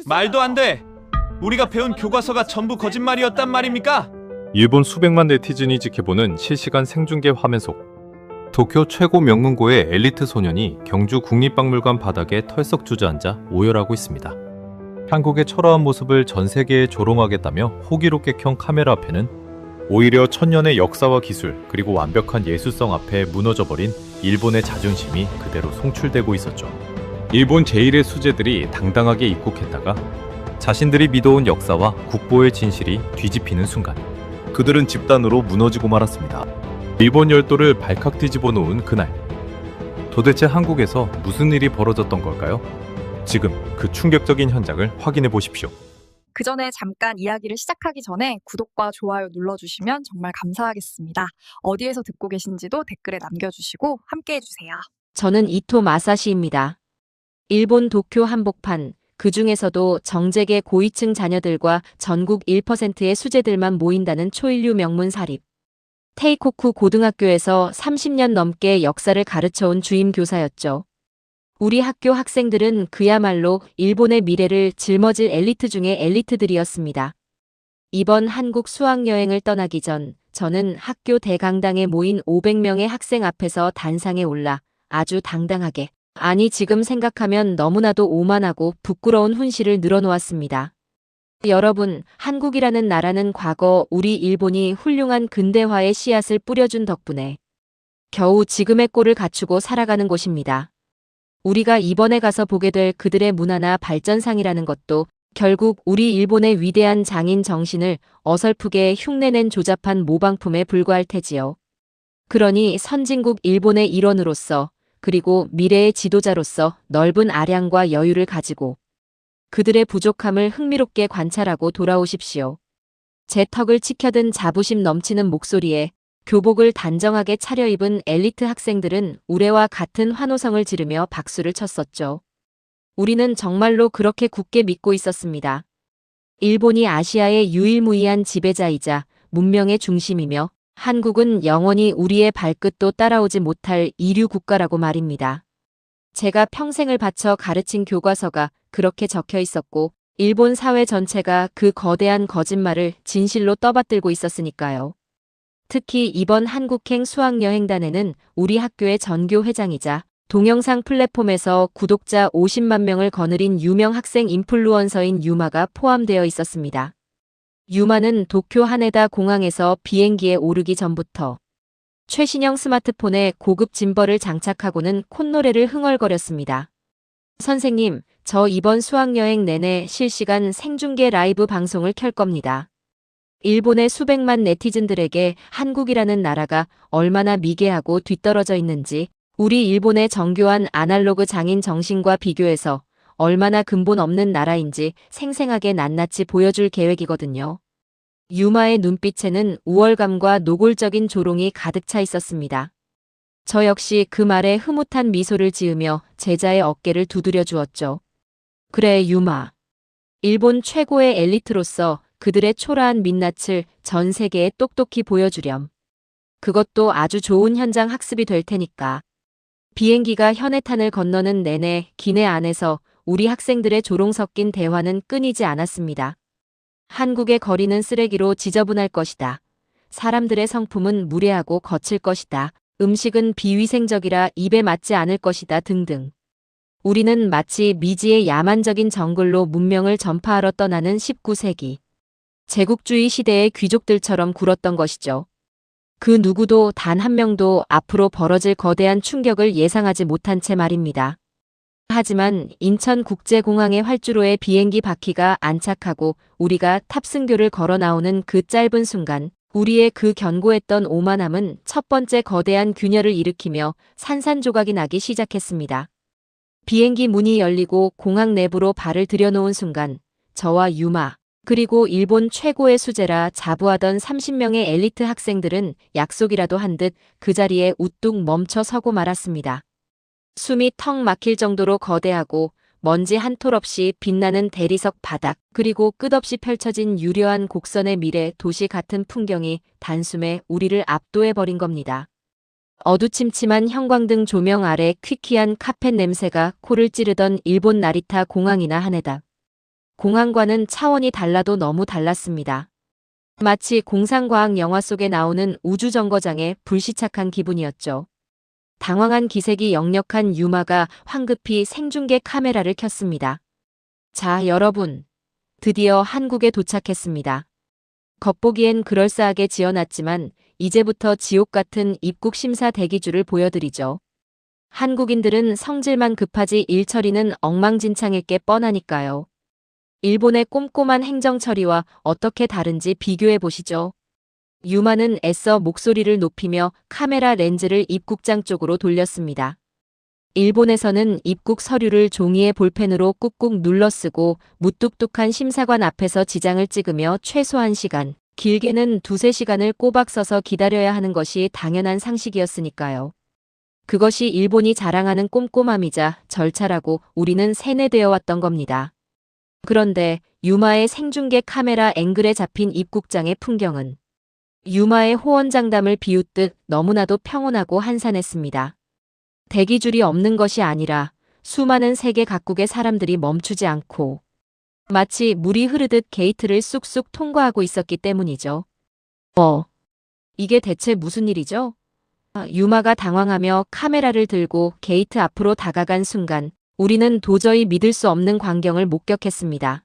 말도 안 돼. 우리가 배운 교과서가 전부 거짓말이었단 말입니까? 일본 수백만 네티즌이 지켜보는 실시간 생중계 화면 속 도쿄 최고 명문고의 엘리트 소년이 경주 국립박물관 바닥에 털썩 주저앉아 오열하고 있습니다. 한국의 초라한 모습을 전 세계에 조롱하겠다며 호기롭게 켠 카메라 앞에는 오히려 천년의 역사와 기술 그리고 완벽한 예술성 앞에 무너져버린 일본의 자존심이 그대로 송출되고 있었죠. 일본 제1의 수재들이 당당하게 입국했다가 자신들이 믿어온 역사와 국보의 진실이 뒤집히는 순간 그들은 집단으로 무너지고 말았습니다. 일본 열도를 발칵 뒤집어 놓은 그날, 도대체 한국에서 무슨 일이 벌어졌던 걸까요? 지금 그 충격적인 현장을 확인해 보십시오. 그 전에 잠깐 이야기를 시작하기 전에 구독과 좋아요 눌러주시면 정말 감사하겠습니다. 어디에서 듣고 계신지도 댓글에 남겨주시고 함께 해주세요. 저는 이토 마사시입니다. 일본 도쿄 한복판, 그 중에서도 정재계 고위층 자녀들과 전국 1%의 수재들만 모인다는 초일류 명문 사립 테이코쿠 고등학교에서 30년 넘게 역사를 가르쳐온 주임 교사였죠. 우리 학교 학생들은 그야말로 일본의 미래를 짊어질 엘리트 중의 엘리트들이었습니다. 이번 한국 수학여행을 떠나기 전 저는 학교 대강당에 모인 500명의 학생 앞에서 단상에 올라 아주 당당하게, 아니 지금 생각하면 너무나도 오만하고 부끄러운 훈시를 늘어놓았습니다. 여러분, 한국이라는 나라는 과거 우리 일본이 훌륭한 근대화의 씨앗을 뿌려준 덕분에 겨우 지금의 꼴을 갖추고 살아가는 곳입니다. 우리가 이번에 가서 보게 될 그들의 문화나 발전상이라는 것도 결국 우리 일본의 위대한 장인 정신을 어설프게 흉내낸 조잡한 모방품에 불과할 테지요. 그러니 선진국 일본의 일원으로서 그리고 미래의 지도자로서 넓은 아량과 여유를 가지고 그들의 부족함을 흥미롭게 관찰하고 돌아오십시오. 제 턱을 치켜든 자부심 넘치는 목소리에 교복을 단정하게 차려입은 엘리트 학생들은 우레와 같은 환호성을 지르며 박수를 쳤었죠. 우리는 정말로 그렇게 굳게 믿고 있었습니다. 일본이 아시아의 유일무이한 지배자이자 문명의 중심이며 한국은 영원히 우리의 발끝도 따라오지 못할 이류 국가라고 말입니다. 제가 평생을 바쳐 가르친 교과서가 그렇게 적혀 있었고 일본 사회 전체가 그 거대한 거짓말을 진실로 떠받들고 있었으니까요. 특히 이번 한국행 수학여행단에는 우리 학교의 전교 회장이자 동영상 플랫폼에서 구독자 50만 명을 거느린 유명 학생 인플루언서인 유마가 포함되어 있었습니다. 유마는 도쿄 하네다 공항에서 비행기에 오르기 전부터 최신형 스마트폰에 고급 짐벌을 장착하고는 콧노래를 흥얼거렸습니다. 선생님, 저 이번 수학여행 내내 실시간 생중계 라이브 방송을 켤 겁니다. 일본의 수백만 네티즌들에게 한국이라는 나라가 얼마나 미개하고 뒤떨어져 있는지, 우리 일본의 정교한 아날로그 장인 정신과 비교해서 얼마나 근본 없는 나라인지 생생하게 낱낱이 보여줄 계획이거든요. 유마의 눈빛에는 우월감과 노골적인 조롱이 가득 차 있었습니다. 저 역시 그 말에 흐뭇한 미소를 지으며 제자의 어깨를 두드려 주었죠. 그래, 유마. 일본 최고의 엘리트로서 그들의 초라한 민낯을 전 세계에 똑똑히 보여주렴. 그것도 아주 좋은 현장 학습이 될 테니까. 비행기가 현해탄을 건너는 내내 기내 안에서 우리 학생들의 조롱 섞인 대화는 끊이지 않았습니다. 한국의 거리는 쓰레기로 지저분할 것이다. 사람들의 성품은 무례하고 거칠 것이다. 음식은 비위생적이라 입에 맞지 않을 것이다 등등. 우리는 마치 미지의 야만적인 정글로 문명을 전파하러 떠나는 19세기. 제국주의 시대의 귀족들처럼 굴었던 것이죠. 그 누구도 단 한 명도 앞으로 벌어질 거대한 충격을 예상하지 못한 채 말입니다. 하지만 인천국제공항의 활주로에 비행기 바퀴가 안착하고 우리가 탑승교를 걸어 나오는 그 짧은 순간 우리의 그 견고했던 오만함은 첫 번째 거대한 균열을 일으키며 산산조각이 나기 시작했습니다. 비행기 문이 열리고 공항 내부로 발을 들여놓은 순간 저와 유마 그리고 일본 최고의 수재라 자부하던 30명의 엘리트 학생들은 약속이라도 한 듯 그 자리에 우뚝 멈춰 서고 말았습니다. 숨이 턱 막힐 정도로 거대하고 먼지 한 톨 없이 빛나는 대리석 바닥 그리고 끝없이 펼쳐진 유려한 곡선의 미래 도시 같은 풍경이 단숨에 우리를 압도해버린 겁니다. 어두침침한 형광등 조명 아래 퀴퀴한 카펫 냄새가 코를 찌르던 일본 나리타 공항이나 하네다. 공항과는 차원이 달라도 너무 달랐습니다. 마치 공상과학 영화 속에 나오는 우주정거장에 불시착한 기분이었죠. 당황한 기색이 역력한 유마가 황급히 생중계 카메라를 켰습니다. 자, 여러분. 드디어 한국에 도착했습니다. 겉보기엔 그럴싸하게 지어놨지만 이제부터 지옥 같은 입국 심사 대기줄을 보여드리죠. 한국인들은 성질만 급하지 일 처리는 엉망진창일 게 뻔하니까요. 일본의 꼼꼼한 행정 처리와 어떻게 다른지 비교해 보시죠. 유마는 애써 목소리를 높이며 카메라 렌즈를 입국장 쪽으로 돌렸습니다. 일본에서는 입국 서류를 종이에 볼펜으로 꾹꾹 눌러 쓰고 무뚝뚝한 심사관 앞에서 지장을 찍으며 최소한 시간, 길게는 2~3시간을 꼬박 서서 기다려야 하는 것이 당연한 상식이었으니까요. 그것이 일본이 자랑하는 꼼꼼함이자 절차라고 우리는 세뇌되어 왔던 겁니다. 그런데 유마의 생중계 카메라 앵글에 잡힌 입국장의 풍경은 유마의 호언장담을 비웃듯 너무나도 평온하고 한산했습니다. 대기줄이 없는 것이 아니라 수많은 세계 각국의 사람들이 멈추지 않고 마치 물이 흐르듯 게이트를 쑥쑥 통과하고 있었기 때문이죠. 이게 대체 무슨 일이죠? 유마가 당황하며 카메라를 들고 게이트 앞으로 다가간 순간 우리는 도저히 믿을 수 없는 광경을 목격했습니다.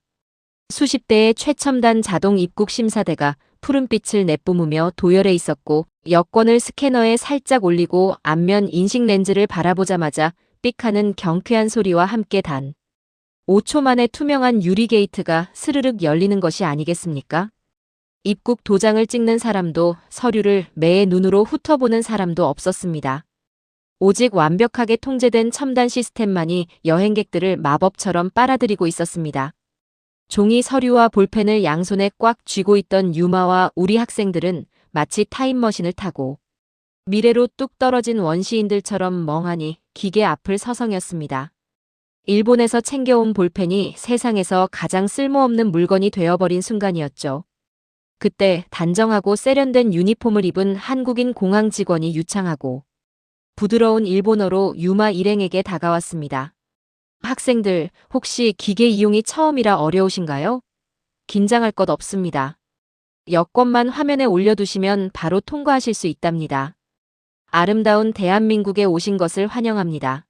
수십 대의 최첨단 자동 입국 심사대가 푸른빛을 내뿜으며 도열해 있었고 여권을 스캐너에 살짝 올리고 앞면 인식 렌즈를 바라보자마자 삑하는 경쾌한 소리와 함께 단 5초 만에 투명한 유리 게이트가 스르륵 열리는 것이 아니겠습니까? 입국 도장을 찍는 사람도 서류를 매의 눈으로 훑어보는 사람도 없었습니다. 오직 완벽하게 통제된 첨단 시스템만이 여행객들을 마법처럼 빨아들이고 있었습니다. 종이 서류와 볼펜을 양손에 꽉 쥐고 있던 유마와 우리 학생들은 마치 타임머신을 타고 미래로 뚝 떨어진 원시인들처럼 멍하니 기계 앞을 서성였습니다. 일본에서 챙겨온 볼펜이 세상에서 가장 쓸모없는 물건이 되어버린 순간이었죠. 그때 단정하고 세련된 유니폼을 입은 한국인 공항 직원이 유창하고 부드러운 일본어로 유마 일행에게 다가왔습니다. 학생들, 혹시 기계 이용이 처음이라 어려우신가요? 긴장할 것 없습니다. 여권만 화면에 올려두시면 바로 통과하실 수 있답니다. 아름다운 대한민국에 오신 것을 환영합니다.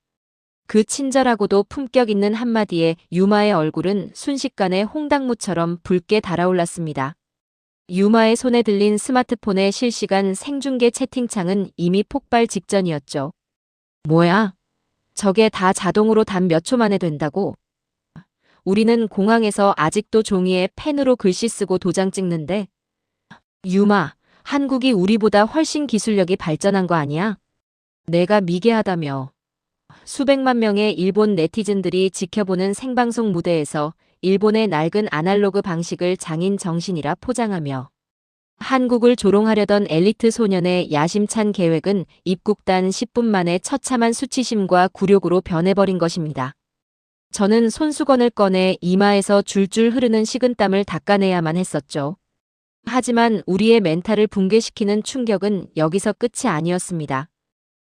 그 친절하고도 품격 있는 한마디에 유마의 얼굴은 순식간에 홍당무처럼 붉게 달아올랐습니다. 유마의 손에 들린 스마트폰의 실시간 생중계 채팅창은 이미 폭발 직전이었죠. 뭐야? 저게 다 자동으로 단 몇 초 만에 된다고? 우리는 공항에서 아직도 종이에 펜으로 글씨 쓰고 도장 찍는데. 유마, 한국이 우리보다 훨씬 기술력이 발전한 거 아니야? 내가 미개하다며. 수백만 명의 일본 네티즌들이 지켜보는 생방송 무대에서 일본의 낡은 아날로그 방식을 장인 정신이라 포장하며 한국을 조롱하려던 엘리트 소년의 야심찬 계획은 입국단 10분 만에 처참한 수치심과 굴욕으로 변해버린 것입니다. 저는 손수건을 꺼내 이마에서 줄줄 흐르는 식은땀을 닦아내야만 했었죠. 하지만 우리의 멘탈을 붕괴시키는 충격은 여기서 끝이 아니었습니다.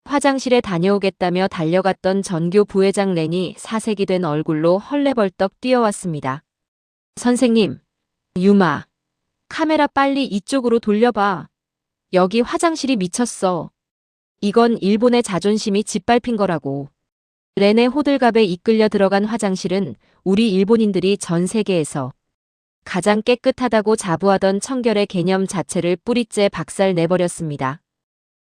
화장실에 다녀오겠다며 달려갔던 전교 부회장 렌이 사색이 된 얼굴로 헐레벌떡 뛰어왔습니다. 선생님, 유마, 카메라 빨리 이쪽으로 돌려봐. 여기 화장실이 미쳤어. 이건 일본의 자존심이 짓밟힌 거라고. 렌의 호들갑에 이끌려 들어간 화장실은 우리 일본인들이 전 세계에서 가장 깨끗하다고 자부하던 청결의 개념 자체를 뿌리째 박살내버렸습니다.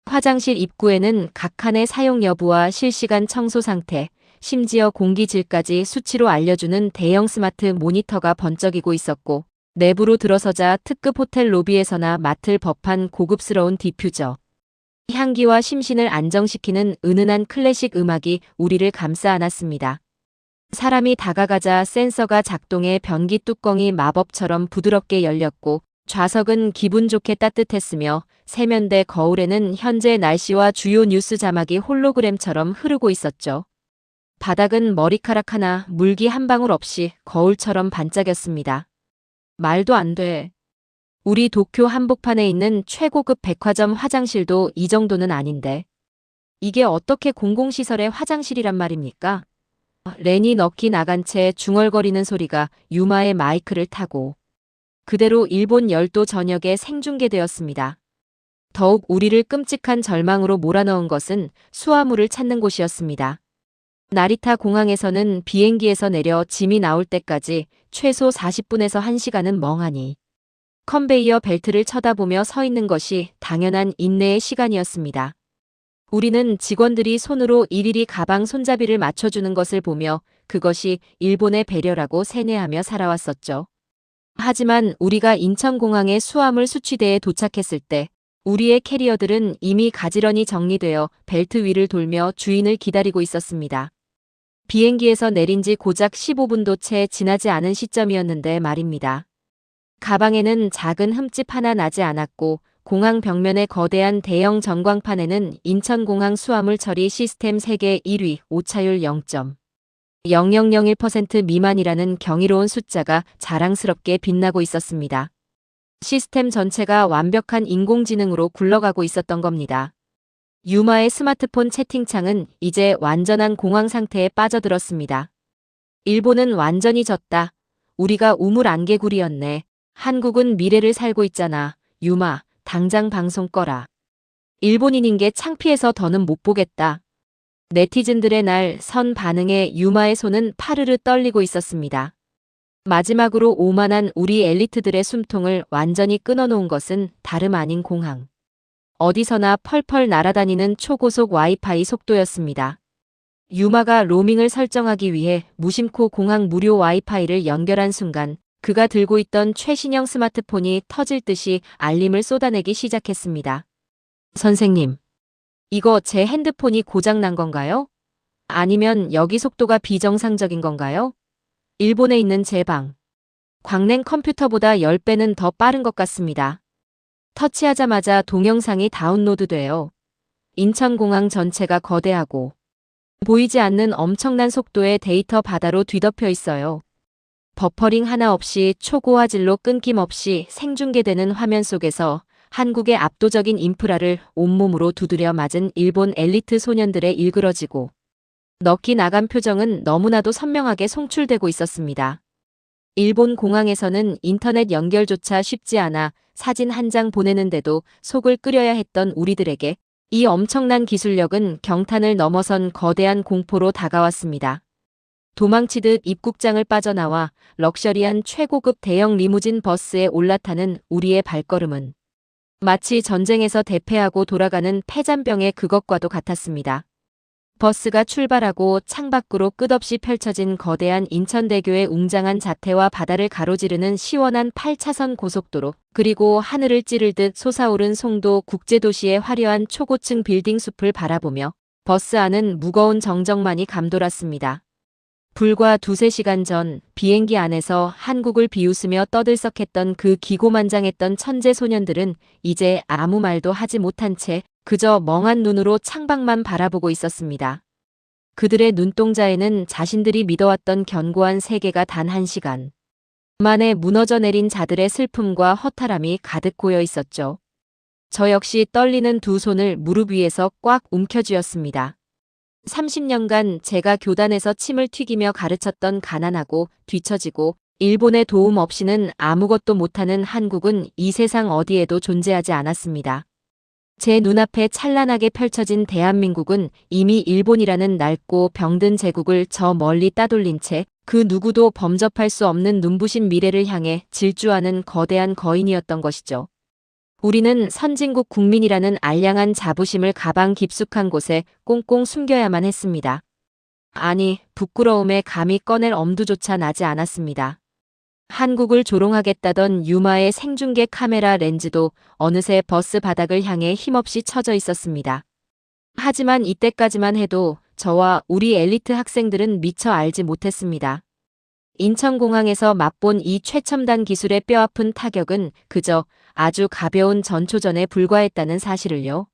화장실 입구에는 각 칸의 사용 여부와 실시간 청소 상태, 심지어 공기질까지 수치로 알려주는 대형 스마트 모니터가 번쩍이고 있었고, 내부로 들어서자 특급 호텔 로비에서나 맡을 법한 고급스러운 디퓨저, 향기와 심신을 안정시키는 은은한 클래식 음악이 우리를 감싸 안았습니다. 사람이 다가가자 센서가 작동해 변기 뚜껑이 마법처럼 부드럽게 열렸고, 좌석은 기분 좋게 따뜻했으며 세면대 거울에는 현재 날씨와 주요 뉴스 자막이 홀로그램처럼 흐르고 있었죠. 바닥은 머리카락 하나, 물기 한 방울 없이 거울처럼 반짝였습니다. 말도 안 돼. 우리 도쿄 한복판에 있는 최고급 백화점 화장실도 이 정도는 아닌데. 이게 어떻게 공공시설의 화장실이란 말입니까? 렌이 넋이 나간 채 중얼거리는 소리가 유마의 마이크를 타고 그대로 일본 열도 전역에 생중계되었습니다. 더욱 우리를 끔찍한 절망으로 몰아넣은 것은 수화물을 찾는 곳이었습니다. 나리타 공항에서는 비행기에서 내려 짐이 나올 때까지 최소 40분에서 1시간은 멍하니 컨베이어 벨트를 쳐다보며 서 있는 것이 당연한 인내의 시간이었습니다. 우리는 직원들이 손으로 일일이 가방 손잡이를 맞춰주는 것을 보며 그것이 일본의 배려라고 세뇌하며 살아왔었죠. 하지만 우리가 인천공항의 수화물 수취대에 도착했을 때 우리의 캐리어들은 이미 가지런히 정리되어 벨트 위를 돌며 주인을 기다리고 있었습니다. 비행기에서 내린 지 고작 15분도 채 지나지 않은 시점이었는데 말입니다. 가방에는 작은 흠집 하나 나지 않았고 공항 벽면의 거대한 대형 전광판에는 인천공항 수화물 처리 시스템 세계 1위 오차율 0.0001% 미만이라는 경이로운 숫자가 자랑스럽게 빛나고 있었습니다. 시스템 전체가 완벽한 인공지능으로 굴러가고 있었던 겁니다. 유마의 스마트폰 채팅창은 이제 완전한 공황 상태에 빠져들었습니다. 일본은 완전히 졌다. 우리가 우물 안개구리였네. 한국은 미래를 살고 있잖아. 유마, 당장 방송 꺼라. 일본인인 게 창피해서 더는 못 보겠다. 네티즌들의 날 선 반응에 유마의 손은 파르르 떨리고 있었습니다. 마지막으로 오만한 우리 엘리트들의 숨통을 완전히 끊어놓은 것은 다름 아닌 공항. 어디서나 펄펄 날아다니는 초고속 와이파이 속도였습니다. 유마가 로밍을 설정하기 위해 무심코 공항 무료 와이파이를 연결한 순간 그가 들고 있던 최신형 스마트폰이 터질 듯이 알림을 쏟아내기 시작했습니다. 선생님, 이거 제 핸드폰이 고장난 건가요? 아니면 여기 속도가 비정상적인 건가요? 일본에 있는 제 방. 광냉 컴퓨터보다 10배는 더 빠른 것 같습니다. 터치하자마자 동영상이 다운로드돼요. 인천공항 전체가 거대하고 보이지 않는 엄청난 속도의 데이터 바다로 뒤덮여 있어요. 버퍼링 하나 없이 초고화질로 끊김없이 생중계되는 화면 속에서 한국의 압도적인 인프라를 온몸으로 두드려 맞은 일본 엘리트 소년들의 일그러지고 넋이 나간 표정은 너무나도 선명하게 송출되고 있었습니다. 일본 공항에서는 인터넷 연결조차 쉽지 않아 사진 한 장 보내는데도 속을 끓여야 했던 우리들에게 이 엄청난 기술력은 경탄을 넘어선 거대한 공포로 다가왔습니다. 도망치듯 입국장을 빠져나와 럭셔리한 최고급 대형 리무진 버스에 올라타는 우리의 발걸음은 마치 전쟁에서 대패하고 돌아가는 패잔병의 그것과도 같았습니다. 버스가 출발하고 창밖으로 끝없이 펼쳐진 거대한 인천대교의 웅장한 자태와 바다를 가로지르는 시원한 8차선 고속도로, 그리고 하늘을 찌르듯 솟아오른 송도 국제도시의 화려한 초고층 빌딩 숲을 바라보며 버스 안은 무거운 정적만이 감돌았습니다. 불과 2~3시간 전 비행기 안에서 한국을 비웃으며 떠들썩했던 그 기고만장했던 천재 소년들은 이제 아무 말도 하지 못한 채 그저 멍한 눈으로 창밖만 바라보고 있었습니다. 그들의 눈동자에는 자신들이 믿어왔던 견고한 세계가 단 1시간 만에 무너져 내린 자들의 슬픔과 허탈함이 가득 고여 있었죠. 저 역시 떨리는 두 손을 무릎 위에서 꽉 움켜쥐었습니다. 30년간 제가 교단에서 침을 튀기며 가르쳤던 가난하고 뒤처지고 일본의 도움 없이는 아무것도 못하는 한국은 이 세상 어디에도 존재하지 않았습니다. 제 눈앞에 찬란하게 펼쳐진 대한민국은 이미 일본이라는 낡고 병든 제국을 저 멀리 따돌린 채 그 누구도 범접할 수 없는 눈부신 미래를 향해 질주하는 거대한 거인이었던 것이죠. 우리는 선진국 국민이라는 알량한 자부심을 가방 깊숙한 곳에 꽁꽁 숨겨야만 했습니다. 아니, 부끄러움에 감히 꺼낼 엄두조차 나지 않았습니다. 한국을 조롱하겠다던 유마의 생중계 카메라 렌즈도 어느새 버스 바닥을 향해 힘없이 쳐져 있었습니다. 하지만 이때까지만 해도 저와 우리 엘리트 학생들은 미처 알지 못했습니다. 인천공항에서 맛본 이 최첨단 기술의 뼈아픈 타격은 그저 아주 가벼운 전초전에 불과했다는 사실을요.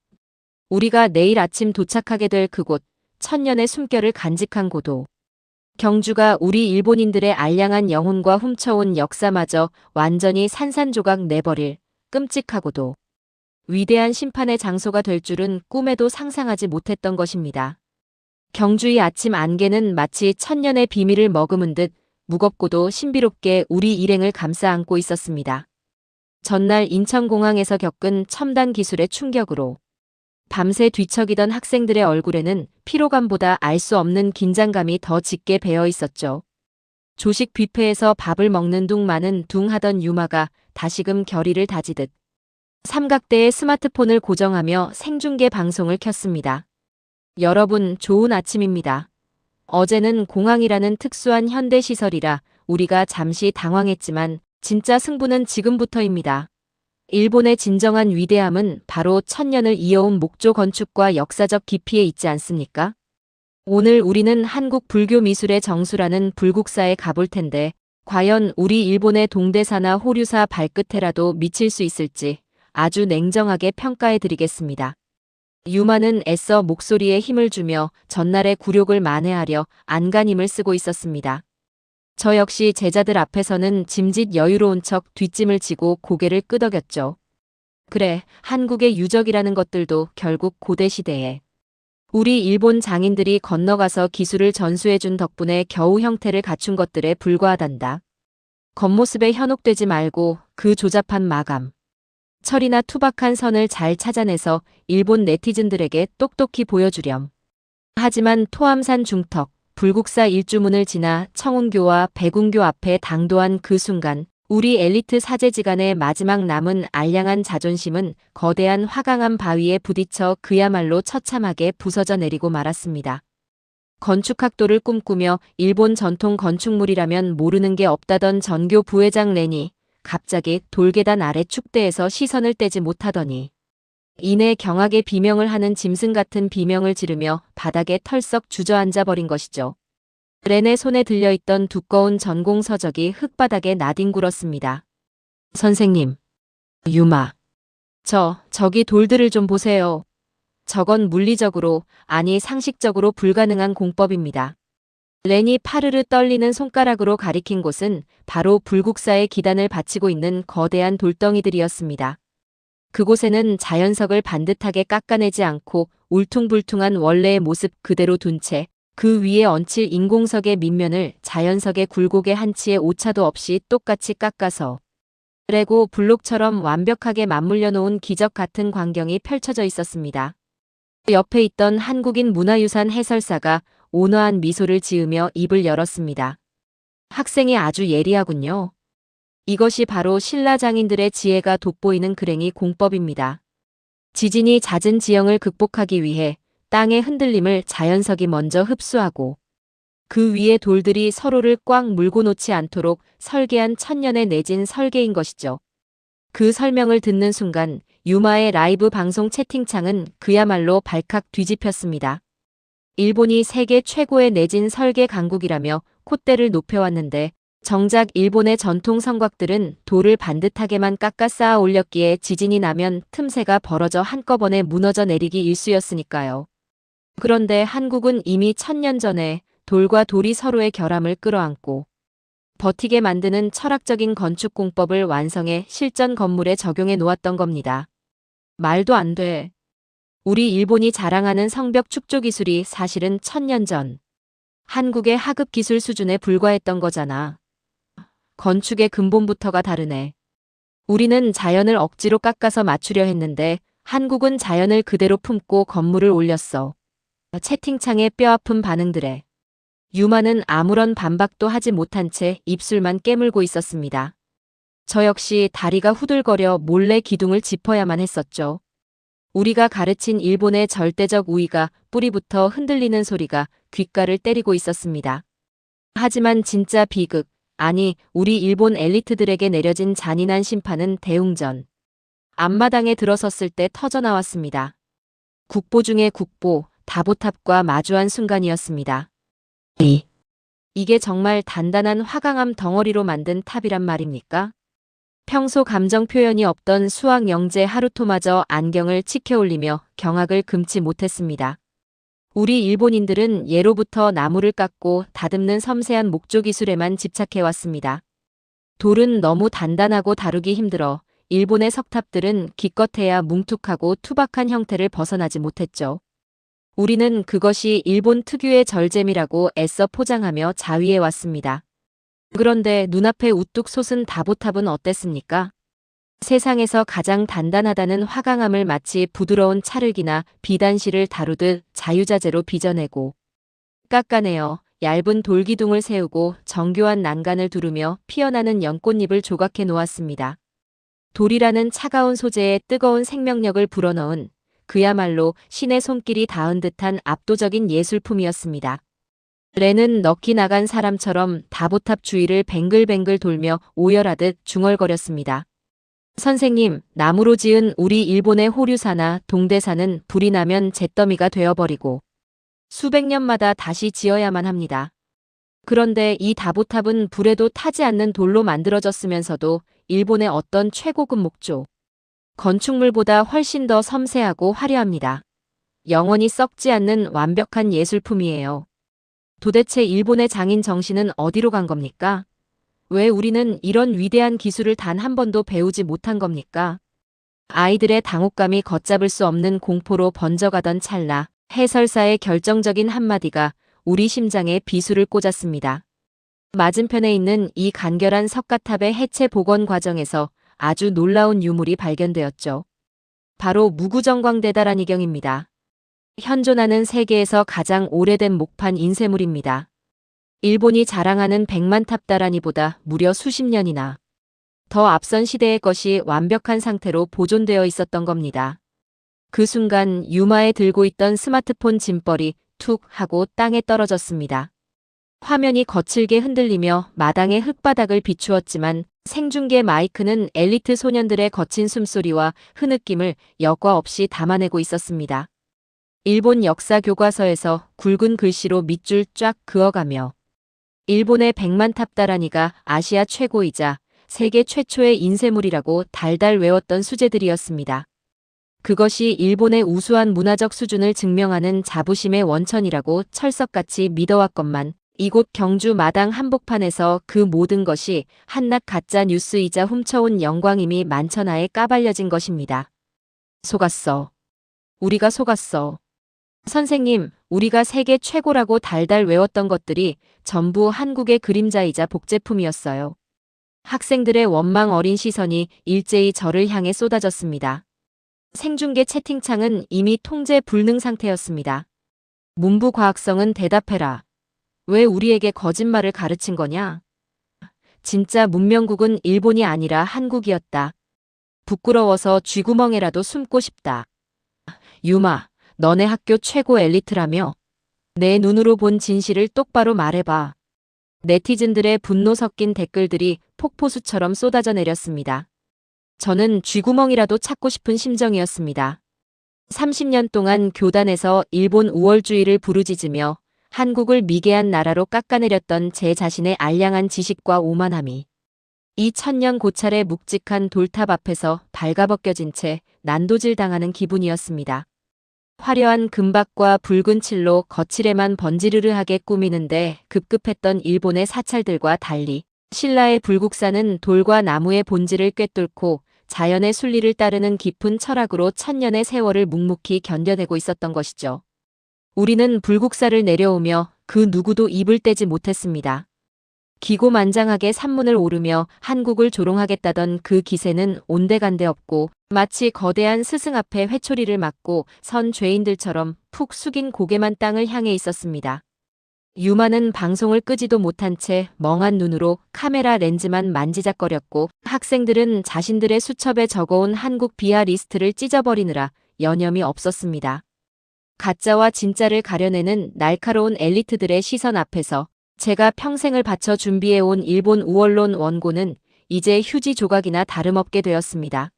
우리가 내일 아침 도착하게 될 그곳, 천년의 숨결을 간직한 고도. 경주가 우리 일본인들의 알량한 영혼과 훔쳐온 역사마저 완전히 산산조각 내버릴 끔찍하고도 위대한 심판의 장소가 될 줄은 꿈에도 상상하지 못했던 것입니다. 경주의 아침 안개는 마치 천년의 비밀을 머금은 듯 무겁고도 신비롭게 우리 일행을 감싸 안고 있었습니다. 전날 인천공항에서 겪은 첨단 기술의 충격으로 밤새 뒤척이던 학생들의 얼굴에는 피로감보다 알 수 없는 긴장감이 더 짙게 배어 있었죠. 조식 뷔페에서 밥을 먹는 둥 마는 둥 하던 유마가 다시금 결의를 다지듯 삼각대에 스마트폰을 고정하며 생중계 방송을 켰습니다. 여러분, 좋은 아침입니다. 어제는 공항이라는 특수한 현대시설이라 우리가 잠시 당황했지만 진짜 승부는 지금부터입니다. 일본의 진정한 위대함은 바로 천년을 이어온 목조 건축과 역사적 깊이에 있지 않습니까? 오늘 우리는 한국 불교 미술의 정수라는 불국사에 가볼 텐데 과연 우리 일본의 동대사나 호류사 발끝에라도 미칠 수 있을지 아주 냉정하게 평가해 드리겠습니다. 유마는 애써 목소리에 힘을 주며 전날의 굴욕을 만회하려 안간힘을 쓰고 있었습니다. 저 역시 제자들 앞에서는 짐짓 여유로운 척 뒷짐을 지고 고개를 끄덕였죠. 그래, 한국의 유적이라는 것들도 결국 고대시대에 우리 일본 장인들이 건너가서 기술을 전수해준 덕분에 겨우 형태를 갖춘 것들에 불과하단다. 겉모습에 현혹되지 말고 그 조잡한 마감, 철이나 투박한 선을 잘 찾아내서 일본 네티즌들에게 똑똑히 보여주렴. 하지만 토암산 중턱, 불국사 일주문을 지나 청운교와 백운교 앞에 당도한 그 순간 우리 엘리트 사제지간의 마지막 남은 알량한 자존심은 거대한 화강암 바위에 부딪혀 그야말로 처참하게 부서져 내리고 말았습니다. 건축학도를 꿈꾸며 일본 전통 건축물이라면 모르는 게 없다던 전교 부회장 렌이 갑자기 돌계단 아래 축대에서 시선을 떼지 못하더니 이내 경악의 비명을 하는 짐승 같은 비명을 지르며 바닥에 털썩 주저앉아 버린 것이죠. 렌의 손에 들려있던 두꺼운 전공 서적이 흙바닥에 나뒹굴었습니다. 선생님, 유마. 저기 돌들을 좀 보세요. 저건 물리적으로, 아니 상식적으로 불가능한 공법입니다. 렌이 파르르 떨리는 손가락으로 가리킨 곳은 바로 불국사의 기단을 받치고 있는 거대한 돌덩이들이었습니다. 그곳에는 자연석을 반듯하게 깎아내지 않고 울퉁불퉁한 원래의 모습 그대로 둔 채 그 위에 얹힐 인공석의 밑면을 자연석의 굴곡의 한치의 오차도 없이 똑같이 깎아서 레고 블록처럼 완벽하게 맞물려 놓은 기적 같은 광경이 펼쳐져 있었습니다. 옆에 있던 한국인 문화유산 해설사가 온화한 미소를 지으며 입을 열었습니다. 학생이 아주 예리하군요. 이것이 바로 신라 장인들의 지혜가 돋보이는 그랭이 공법입니다. 지진이 잦은 지형을 극복하기 위해 땅의 흔들림을 자연석이 먼저 흡수하고 그 위에 돌들이 서로를 꽉 물고 놓지 않도록 설계한 천년의 내진 설계인 것이죠. 그 설명을 듣는 순간 유마의 라이브 방송 채팅창은 그야말로 발칵 뒤집혔습니다. 일본이 세계 최고의 내진 설계 강국이라며 콧대를 높여왔는데 정작 일본의 전통 성곽들은 돌을 반듯하게만 깎아 쌓아 올렸기에 지진이 나면 틈새가 벌어져 한꺼번에 무너져 내리기 일쑤였으니까요. 그런데 한국은 이미 1000년 전에 돌과 돌이 서로의 결함을 끌어안고 버티게 만드는 철학적인 건축 공법을 완성해 실전 건물에 적용해 놓았던 겁니다. 말도 안 돼. 우리 일본이 자랑하는 성벽 축조 기술이 사실은 1000년 전 한국의 하급 기술 수준에 불과했던 거잖아. 건축의 근본부터가 다르네. 우리는 자연을 억지로 깎아서 맞추려 했는데 한국은 자연을 그대로 품고 건물을 올렸어. 채팅창의 뼈아픈 반응들에 유마는 아무런 반박도 하지 못한 채 입술만 깨물고 있었습니다. 저 역시 다리가 후들거려 몰래 기둥을 짚어야만 했었죠. 우리가 가르친 일본의 절대적 우위가 뿌리부터 흔들리는 소리가 귓가를 때리고 있었습니다. 하지만 진짜 비극, 아니 우리 일본 엘리트들에게 내려진 잔인한 심판은 대웅전 앞마당에 들어섰을 때 터져나왔습니다. 국보 중의 국보, 다보탑과 마주한 순간이었습니다. 이게 정말 단단한 화강암 덩어리로 만든 탑이란 말입니까? 평소 감정 표현이 없던 수학 영재 하루토마저 안경을 치켜 올리며 경악을 금치 못했습니다. 우리 일본인들은 예로부터 나무를 깎고 다듬는 섬세한 목조 기술에만 집착해왔습니다. 돌은 너무 단단하고 다루기 힘들어 일본의 석탑들은 기껏해야 뭉툭하고 투박한 형태를 벗어나지 못했죠. 우리는 그것이 일본 특유의 절제미라고 애써 포장하며 자위해 왔습니다. 그런데 눈앞에 우뚝 솟은 다보탑은 어땠습니까? 세상에서 가장 단단하다는 화강암을 마치 부드러운 찰흙이나 비단실을 다루듯 자유자재로 빚어내고 깎아내어 얇은 돌기둥을 세우고 정교한 난간을 두르며 피어나는 연꽃잎을 조각해 놓았습니다. 돌이라는 차가운 소재에 뜨거운 생명력을 불어넣은 그야말로 신의 손길이 닿은 듯한 압도적인 예술품이었습니다. 레는 넋이 나간 사람처럼 다보탑 주위를 뱅글뱅글 돌며 오열하듯 중얼거렸습니다. 선생님, 나무로 지은 우리 일본의 호류사나 동대사는 불이 나면 잿더미가 되어버리고 수백 년마다 다시 지어야만 합니다. 그런데 이 다보탑은 불에도 타지 않는 돌로 만들어졌으면서도 일본의 어떤 최고급 목조, 건축물보다 훨씬 더 섬세하고 화려합니다. 영원히 썩지 않는 완벽한 예술품이에요. 도대체 일본의 장인 정신은 어디로 간 겁니까? 왜 우리는 이런 위대한 기술을 단 한 번도 배우지 못한 겁니까? 아이들의 당혹감이 걷잡을 수 없는 공포로 번져가던 찰나 해설사의 결정적인 한마디가 우리 심장에 비수를 꽂았습니다. 맞은편에 있는 이 간결한 석가탑의 해체 복원 과정에서 아주 놀라운 유물이 발견되었죠. 바로 무구정광대다라니경입니다. 현존하는 세계에서 가장 오래된 목판 인쇄물입니다. 일본이 자랑하는 백만탑다라니보다 무려 수십 년이나 더 앞선 시대의 것이 완벽한 상태로 보존되어 있었던 겁니다. 그 순간 유마에 들고 있던 스마트폰 짐벌이 툭 하고 땅에 떨어졌습니다. 화면이 거칠게 흔들리며 마당의 흙바닥을 비추었지만 생중계 마이크는 엘리트 소년들의 거친 숨소리와 흐느낌을 여과 없이 담아내고 있었습니다. 일본 역사 교과서에서 굵은 글씨로 밑줄 쫙 그어가며 일본의 백만탑다라니가 아시아 최고이자 세계 최초의 인쇄물이라고 달달 외웠던 수제들이었습니다. 그것이 일본의 우수한 문화적 수준을 증명하는 자부심의 원천이라고 철석같이 믿어왔건만 이곳 경주 마당 한복판에서 그 모든 것이 한낱 가짜 뉴스이자 훔쳐온 영광임이 만천하에 까발려진 것입니다. 속았어. 우리가 속았어. 선생님, 우리가 세계 최고라고 달달 외웠던 것들이 전부 한국의 그림자이자 복제품이었어요. 학생들의 원망 어린 시선이 일제히 저를 향해 쏟아졌습니다. 생중계 채팅창은 이미 통제 불능 상태였습니다. 문부과학성은 대답해라. 왜 우리에게 거짓말을 가르친 거냐? 진짜 문명국은 일본이 아니라 한국이었다. 부끄러워서 쥐구멍에라도 숨고 싶다. 유마, 너네 학교 최고 엘리트라며? 내 눈으로 본 진실을 똑바로 말해봐. 네티즌들의 분노 섞인 댓글들이 폭포수처럼 쏟아져 내렸습니다. 저는 쥐구멍이라도 찾고 싶은 심정이었습니다. 30년 동안 교단에서 일본 우월주의를 부르짖으며 한국을 미개한 나라로 깎아내렸던 제 자신의 알량한 지식과 오만함이 이 천년 고찰의 묵직한 돌탑 앞에서 발가벗겨진 채 난도질 당하는 기분이었습니다. 화려한 금박과 붉은 칠로 거칠에만 번지르르하게 꾸미는데 급급했던 일본의 사찰들과 달리 신라의 불국사는 돌과 나무의 본질을 꿰뚫고 자연의 순리를 따르는 깊은 철학으로 천년의 세월을 묵묵히 견뎌내고 있었던 것이죠. 우리는 불국사를 내려오며 그 누구도 입을 떼지 못했습니다. 기고만장하게 산문을 오르며 한국을 조롱하겠다던 그 기세는 온데간데 없고 마치 거대한 스승 앞에 회초리를 맞고 선 죄인들처럼 푹 숙인 고개만 땅을 향해 있었습니다. 유마는 방송을 끄지도 못한 채 멍한 눈으로 카메라 렌즈만 만지작거렸고 학생들은 자신들의 수첩에 적어온 한국 비하 리스트를 찢어버리느라 여념이 없었습니다. 가짜와 진짜를 가려내는 날카로운 엘리트들의 시선 앞에서 제가 평생을 바쳐 준비해온 일본 우월론 원고는 이제 휴지 조각이나 다름없게 되었습니다.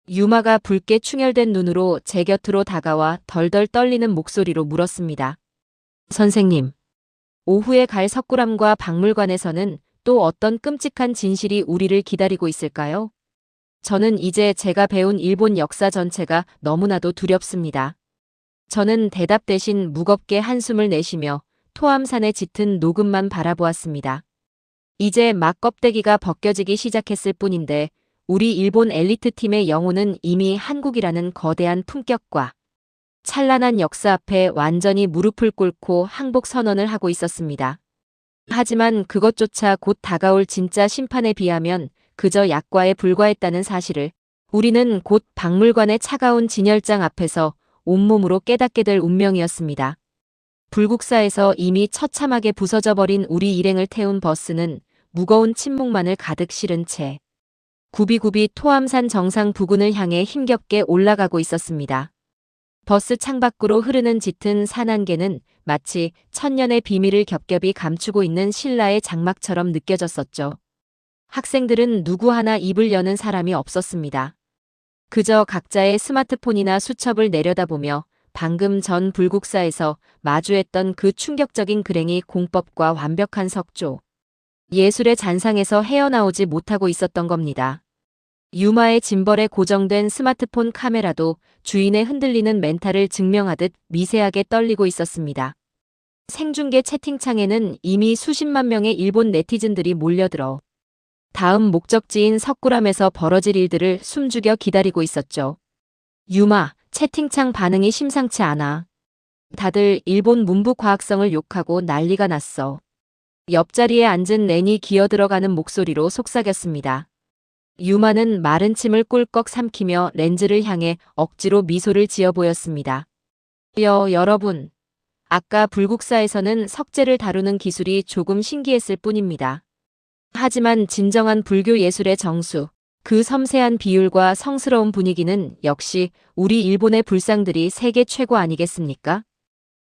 유마가 붉게 충혈된 눈으로 제 곁으로 다가와 덜덜 떨리는 목소리로 물었습니다. 선생님, 오후에 갈 석굴암과 박물관에서는 또 어떤 끔찍한 진실이 우리를 기다리고 있을까요? 저는 이제 제가 배운 일본 역사 전체가 너무나도 두렵습니다. 저는 대답 대신 무겁게 한숨을 내쉬며 토암산에 짙은 녹음만 바라보았습니다. 이제 막 껍데기가 벗겨지기 시작했을 뿐인데 우리 일본 엘리트 팀의 영혼은 이미 한국이라는 거대한 품격과 찬란한 역사 앞에 완전히 무릎을 꿇고 항복 선언을 하고 있었습니다. 하지만 그것조차 곧 다가올 진짜 심판에 비하면 그저 약과에 불과했다는 사실을 우리는 곧 박물관의 차가운 진열장 앞에서 온몸으로 깨닫게 될 운명이었습니다. 불국사에서 이미 처참하게 부서져 버린 우리 일행을 태운 버스는 무거운 침묵만을 가득 실은 채 굽이굽이 토암산 정상 부근을 향해 힘겹게 올라가고 있었습니다. 버스 창밖으로 흐르는 짙은 산안개는 마치 천년의 비밀을 겹겹이 감추고 있는 신라의 장막처럼 느껴졌었죠. 학생들은 누구 하나 입을 여는 사람이 없었습니다. 그저 각자의 스마트폰이나 수첩을 내려다보며 방금 전 불국사에서 마주했던 그 충격적인 글행이 공법과 완벽한 석조, 예술의 잔상에서 헤어나오지 못하고 있었던 겁니다. 유마의 짐벌에 고정된 스마트폰 카메라도 주인의 흔들리는 멘탈을 증명하듯 미세하게 떨리고 있었습니다. 생중계 채팅창에는 이미 수십만 명의 일본 네티즌들이 몰려들어 다음 목적지인 석굴암에서 벌어질 일들을 숨죽여 기다리고 있었죠. 유마, 채팅창 반응이 심상치 않아. 다들 일본 문부 과학성을 욕하고 난리가 났어. 옆자리에 앉은 렌이 기어들어가는 목소리로 속삭였습니다. 유마는 마른 침을 꿀꺽 삼키며 렌즈를 향해 억지로 미소를 지어 보였습니다. 여러분. 아까 불국사에서는 석재를 다루는 기술이 조금 신기했을 뿐입니다. 하지만 진정한 불교 예술의 정수, 그 섬세한 비율과 성스러운 분위기는 역시 우리 일본의 불상들이 세계 최고 아니겠습니까?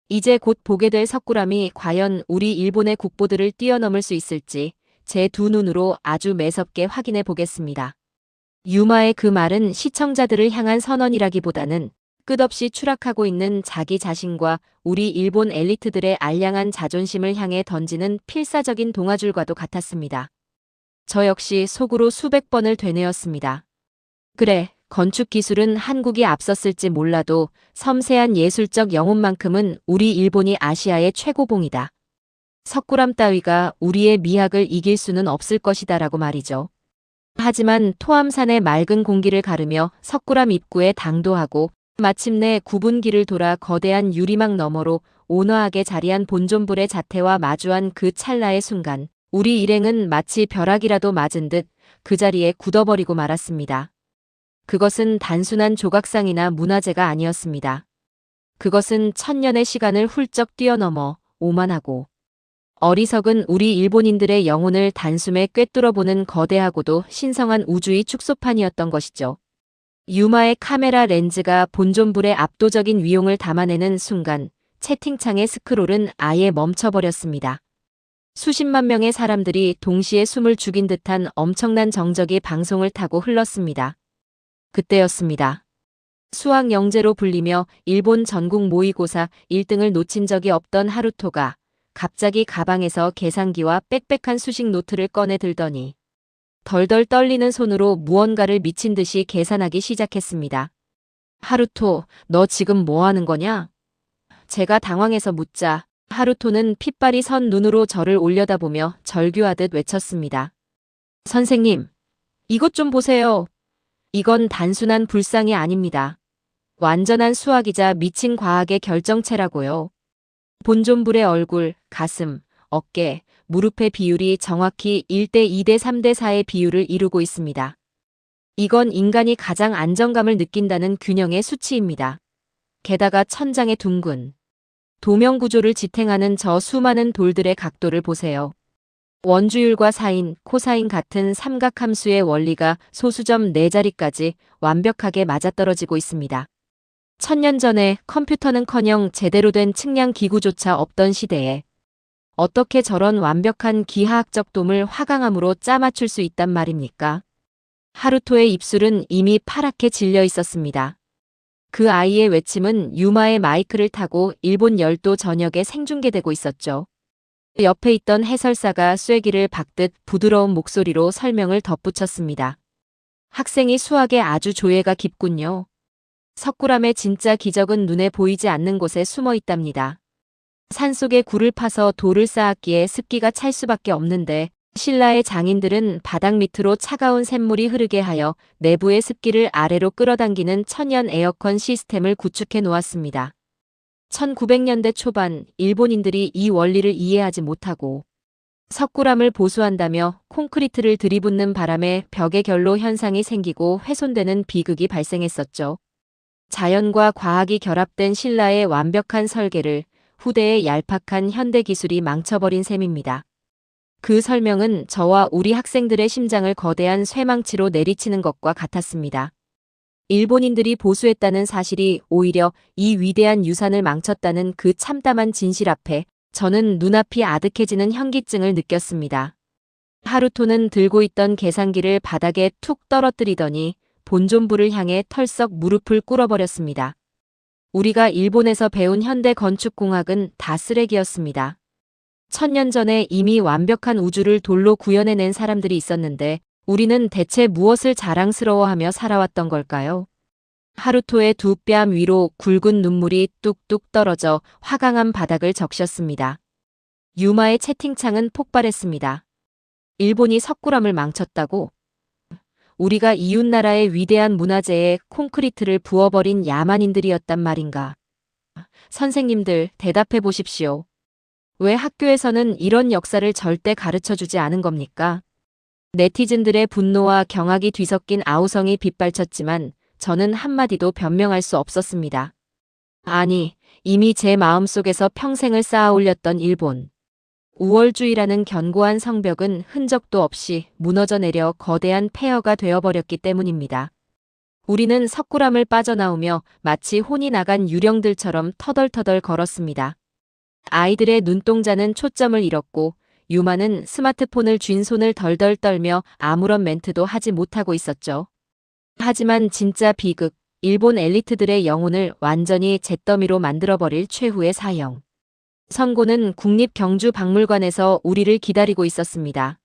이제 곧 보게 될 석굴암이 과연 우리 일본의 국보들을 뛰어넘을 수 있을지 제 두 눈으로 아주 매섭게 확인해 보겠습니다. 유마의 그 말은 시청자들을 향한 선언이라기보다는 끝없이 추락하고 있는 자기 자신과 우리 일본 엘리트들의 알량한 자존심을 향해 던지는 필사적인 동아줄과도 같았습니다. 저 역시 속으로 수백 번을 되뇌었습니다. 그래, 건축 기술은 한국이 앞섰을지 몰라도 섬세한 예술적 영혼만큼은 우리 일본이 아시아의 최고봉이다. 석굴암 따위가 우리의 미학을 이길 수는 없을 것이다라고 말이죠. 하지만 토암산의 맑은 공기를 가르며 석굴암 입구에 당도하고 마침내 굽은 길을 돌아 거대한 유리막 너머로 온화하게 자리한 본존불의 자태와 마주한 그 찰나의 순간 우리 일행은 마치 벼락이라도 맞은 듯 그 자리에 굳어버리고 말았습니다. 그것은 단순한 조각상이나 문화재가 아니었습니다. 그것은 천년의 시간을 훌쩍 뛰어넘어 오만하고 어리석은 우리 일본인들의 영혼을 단숨에 꿰뚫어보는 거대하고도 신성한 우주의 축소판이었던 것이죠. 유마의 카메라 렌즈가 본존불의 압도적인 위용을 담아내는 순간 채팅창의 스크롤은 아예 멈춰버렸습니다. 수십만 명의 사람들이 동시에 숨을 죽인 듯한 엄청난 정적이 방송을 타고 흘렀습니다. 그때였습니다. 수학 영재로 불리며 일본 전국 모의고사 1등을 놓친 적이 없던 하루토가 갑자기 가방에서 계산기와 빽빽한 수식 노트를 꺼내 들더니 덜덜 떨리는 손으로 무언가를 미친 듯이 계산하기 시작했습니다. 하루토, 너 지금 뭐 하는 거냐? 제가 당황해서 묻자 하루토는 핏발이 선 눈으로 저를 올려다보며 절규하듯 외쳤습니다. 선생님, 이것 좀 보세요. 이건 단순한 불상이 아닙니다. 완전한 수학이자 미친 과학의 결정체라고요. 본존불의 얼굴, 가슴, 어깨, 무릎의 비율이 정확히 1대 2대 3대 4의 비율을 이루고 있습니다. 이건 인간이 가장 안정감을 느낀다는 균형의 수치입니다. 게다가 천장의 둥근 도명 구조를 지탱하는 저 수많은 돌들의 각도를 보세요. 원주율과 사인, 코사인 같은 삼각함수의 원리가 소수점 4자리까지 완벽하게 맞아떨어지고 있습니다. 1000년 전에 컴퓨터는커녕 제대로 된 측량 기구조차 없던 시대에 어떻게 저런 완벽한 기하학적 돔을 화강암으로 짜맞출 수 있단 말입니까? 하루토의 입술은 이미 파랗게 질려 있었습니다. 그 아이의 외침은 유마의 마이크를 타고 일본 열도 전역에 생중계되고 있었죠. 옆에 있던 해설사가 쐐기를 박듯 부드러운 목소리로 설명을 덧붙였습니다. 학생이 수학에 아주 조예가 깊군요. 석굴암의 진짜 기적은 눈에 보이지 않는 곳에 숨어 있답니다. 산속에 굴을 파서 돌을 쌓았기에 습기가 찰 수밖에 없는데 신라의 장인들은 바닥 밑으로 차가운 샘물이 흐르게 하여 내부의 습기를 아래로 끌어당기는 천연 에어컨 시스템을 구축해 놓았습니다. 1900년대 초반 일본인들이 이 원리를 이해하지 못하고 석굴암을 보수한다며 콘크리트를 들이붓는 바람에 벽의 결로 현상이 생기고 훼손되는 비극이 발생했었죠. 자연과 과학이 결합된 신라의 완벽한 설계를 후대의 얄팍한 현대 기술이 망쳐버린 셈입니다. 그 설명은 저와 우리 학생들의 심장을 거대한 쇠망치로 내리치는 것과 같았습니다. 일본인들이 보수했다는 사실이 오히려 이 위대한 유산을 망쳤다는 그 참담한 진실 앞에 저는 눈앞이 아득해지는 현기증을 느꼈습니다. 하루토는 들고 있던 계산기를 바닥에 툭 떨어뜨리더니 본존부를 향해 털썩 무릎을 꿇어버렸습니다. 우리가 일본에서 배운 현대 건축공학은 다 쓰레기였습니다. 1000년 전에 이미 완벽한 우주를 돌로 구현해낸 사람들이 있었는데 우리는 대체 무엇을 자랑스러워하며 살아왔던 걸까요? 하루토의 두 뺨 위로 굵은 눈물이 뚝뚝 떨어져 화강한 바닥을 적셨습니다. 유마의 채팅창은 폭발했습니다. 일본이 석굴암을 망쳤다고? 우리가 이웃나라의 위대한 문화재에 콘크리트를 부어버린 야만인들이었단 말인가? 선생님들, 대답해 보십시오. 왜 학교에서는 이런 역사를 절대 가르쳐주지 않은 겁니까? 네티즌들의 분노와 경악이 뒤섞인 아우성이 빗발쳤지만 저는 한마디도 변명할 수 없었습니다. 아니, 이미 제 마음속에서 평생을 쌓아 올렸던 일본. 우월주의라는 견고한 성벽은 흔적도 없이 무너져 내려 거대한 폐허가 되어버렸기 때문입니다. 우리는 석굴암을 빠져나오며 마치 혼이 나간 유령들처럼 터덜터덜 걸었습니다. 아이들의 눈동자는 초점을 잃었고 유마는 스마트폰을 쥔 손을 덜덜 떨며 아무런 멘트도 하지 못하고 있었죠. 하지만 진짜 비극, 일본 엘리트들의 영혼을 완전히 잿더미로 만들어버릴 최후의 사형. 선고는 국립경주박물관에서 우리를 기다리고 있었습니다.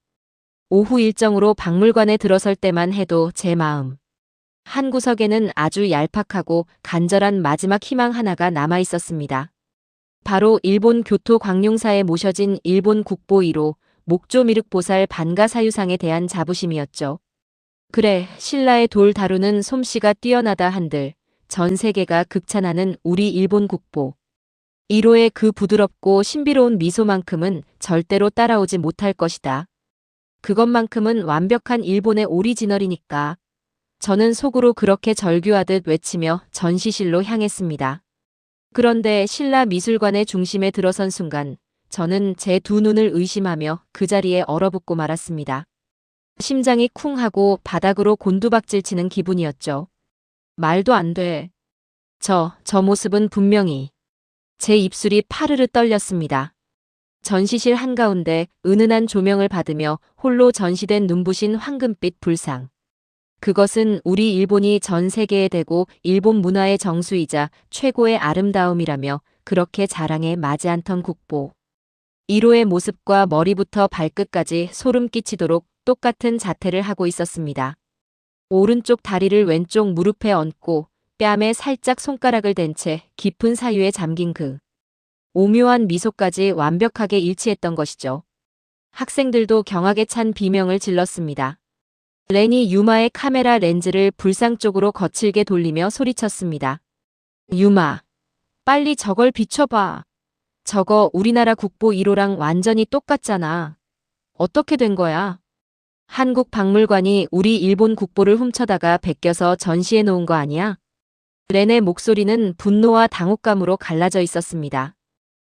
오후 일정으로 박물관에 들어설 때만 해도 제 마음. 한 구석에는 아주 얄팍하고 간절한 마지막 희망 하나가 남아 있었습니다. 바로 일본 교토광룡사에 모셔진 일본 국보 1호 목조미륵보살 반가사유상에 대한 자부심이었죠. 그래, 신라의 돌 다루는 솜씨가 뛰어나다 한들 전 세계가 극찬하는 우리 일본 국보 1호의 그 부드럽고 신비로운 미소만큼은 절대로 따라오지 못할 것이다. 그것만큼은 완벽한 일본의 오리지널이니까. 저는 속으로 그렇게 절규하듯 외치며 전시실로 향했습니다. 그런데 신라 미술관의 중심에 들어선 순간 저는 제 두 눈을 의심하며 그 자리에 얼어붙고 말았습니다. 심장이 쿵 하고 바닥으로 곤두박질 치는 기분이었죠. 말도 안 돼. 저 모습은 분명히. 제 입술이 파르르 떨렸습니다. 전시실 한가운데 은은한 조명을 받으며 홀로 전시된 눈부신 황금빛 불상. 그것은 우리 일본이 전 세계에 대고 일본 문화의 정수이자 최고의 아름다움이라며 그렇게 자랑에 마지 않던 국보. 1호의 모습과 머리부터 발끝까지 소름 끼치도록 똑같은 자태를 하고 있었습니다. 오른쪽 다리를 왼쪽 무릎에 얹고 뺨에 살짝 손가락을 댄 채 깊은 사유에 잠긴 그 오묘한 미소까지 완벽하게 일치했던 것이죠. 학생들도 경악에 찬 비명을 질렀습니다. 렌이 유마의 카메라 렌즈를 불상 쪽으로 거칠게 돌리며 소리쳤습니다. 유마, 빨리 저걸 비춰봐. 저거 우리나라 국보 1호랑 완전히 똑같잖아. 어떻게 된 거야? 한국박물관이 우리 일본 국보를 훔쳐다가 베껴서 전시해 놓은 거 아니야? 렌의 목소리는 분노와 당혹감으로 갈라져 있었습니다.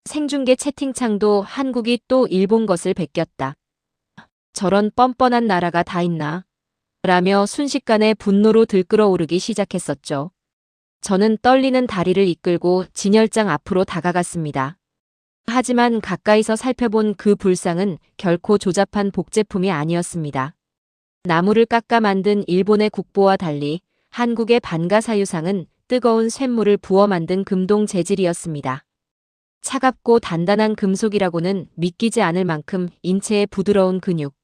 생중계 채팅창도 한국이 또 일본 것을 베꼈다. 저런 뻔뻔한 나라가 다 있나? 라며 순식간에 분노로 들끓어오르기 시작했었죠. 저는 떨리는 다리를 이끌고 진열장 앞으로 다가갔습니다. 하지만 가까이서 살펴본 그 불상은 결코 조잡한 복제품이 아니었습니다. 나무를 깎아 만든 일본의 국보와 달리 한국의 반가사유상은 뜨거운 쇳물을 부어 만든 금동 재질이었습니다. 차갑고 단단한 금속이라고는 믿기지 않을 만큼 인체의 부드러운 근육,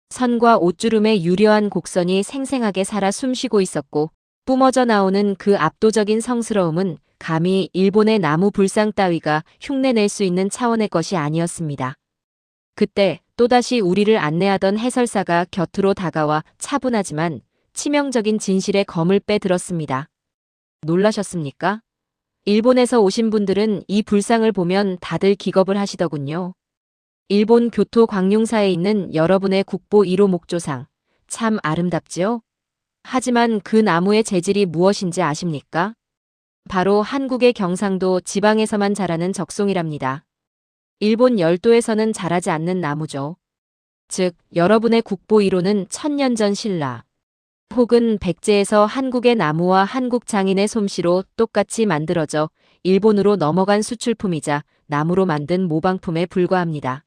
선과 옷주름의 유려한 곡선이 생생하게 살아 숨쉬고 있었고 뿜어져 나오는 그 압도적인 성스러움은 감히 일본의 나무 불상 따위가 흉내낼 수 있는 차원의 것이 아니었습니다. 그때 또다시 우리를 안내하던 해설사가 곁으로 다가와 차분하지만 치명적인 진실의 검을 빼들었습니다. 놀라셨습니까? 일본에서 오신 분들은 이 불상을 보면 다들 기겁을 하시더군요. 일본 교토광룡사에 있는 여러분의 국보 1호 목조상, 참 아름답지요? 하지만 그 나무의 재질이 무엇인지 아십니까? 바로 한국의 경상도 지방에서만 자라는 적송이랍니다. 일본 열도에서는 자라지 않는 나무죠. 즉, 여러분의 국보 1호는 천년 전 신라 혹은 백제에서 한국의 나무와 한국 장인의 솜씨로 똑같이 만들어져 일본으로 넘어간 수출품이자 나무로 만든 모방품에 불과합니다.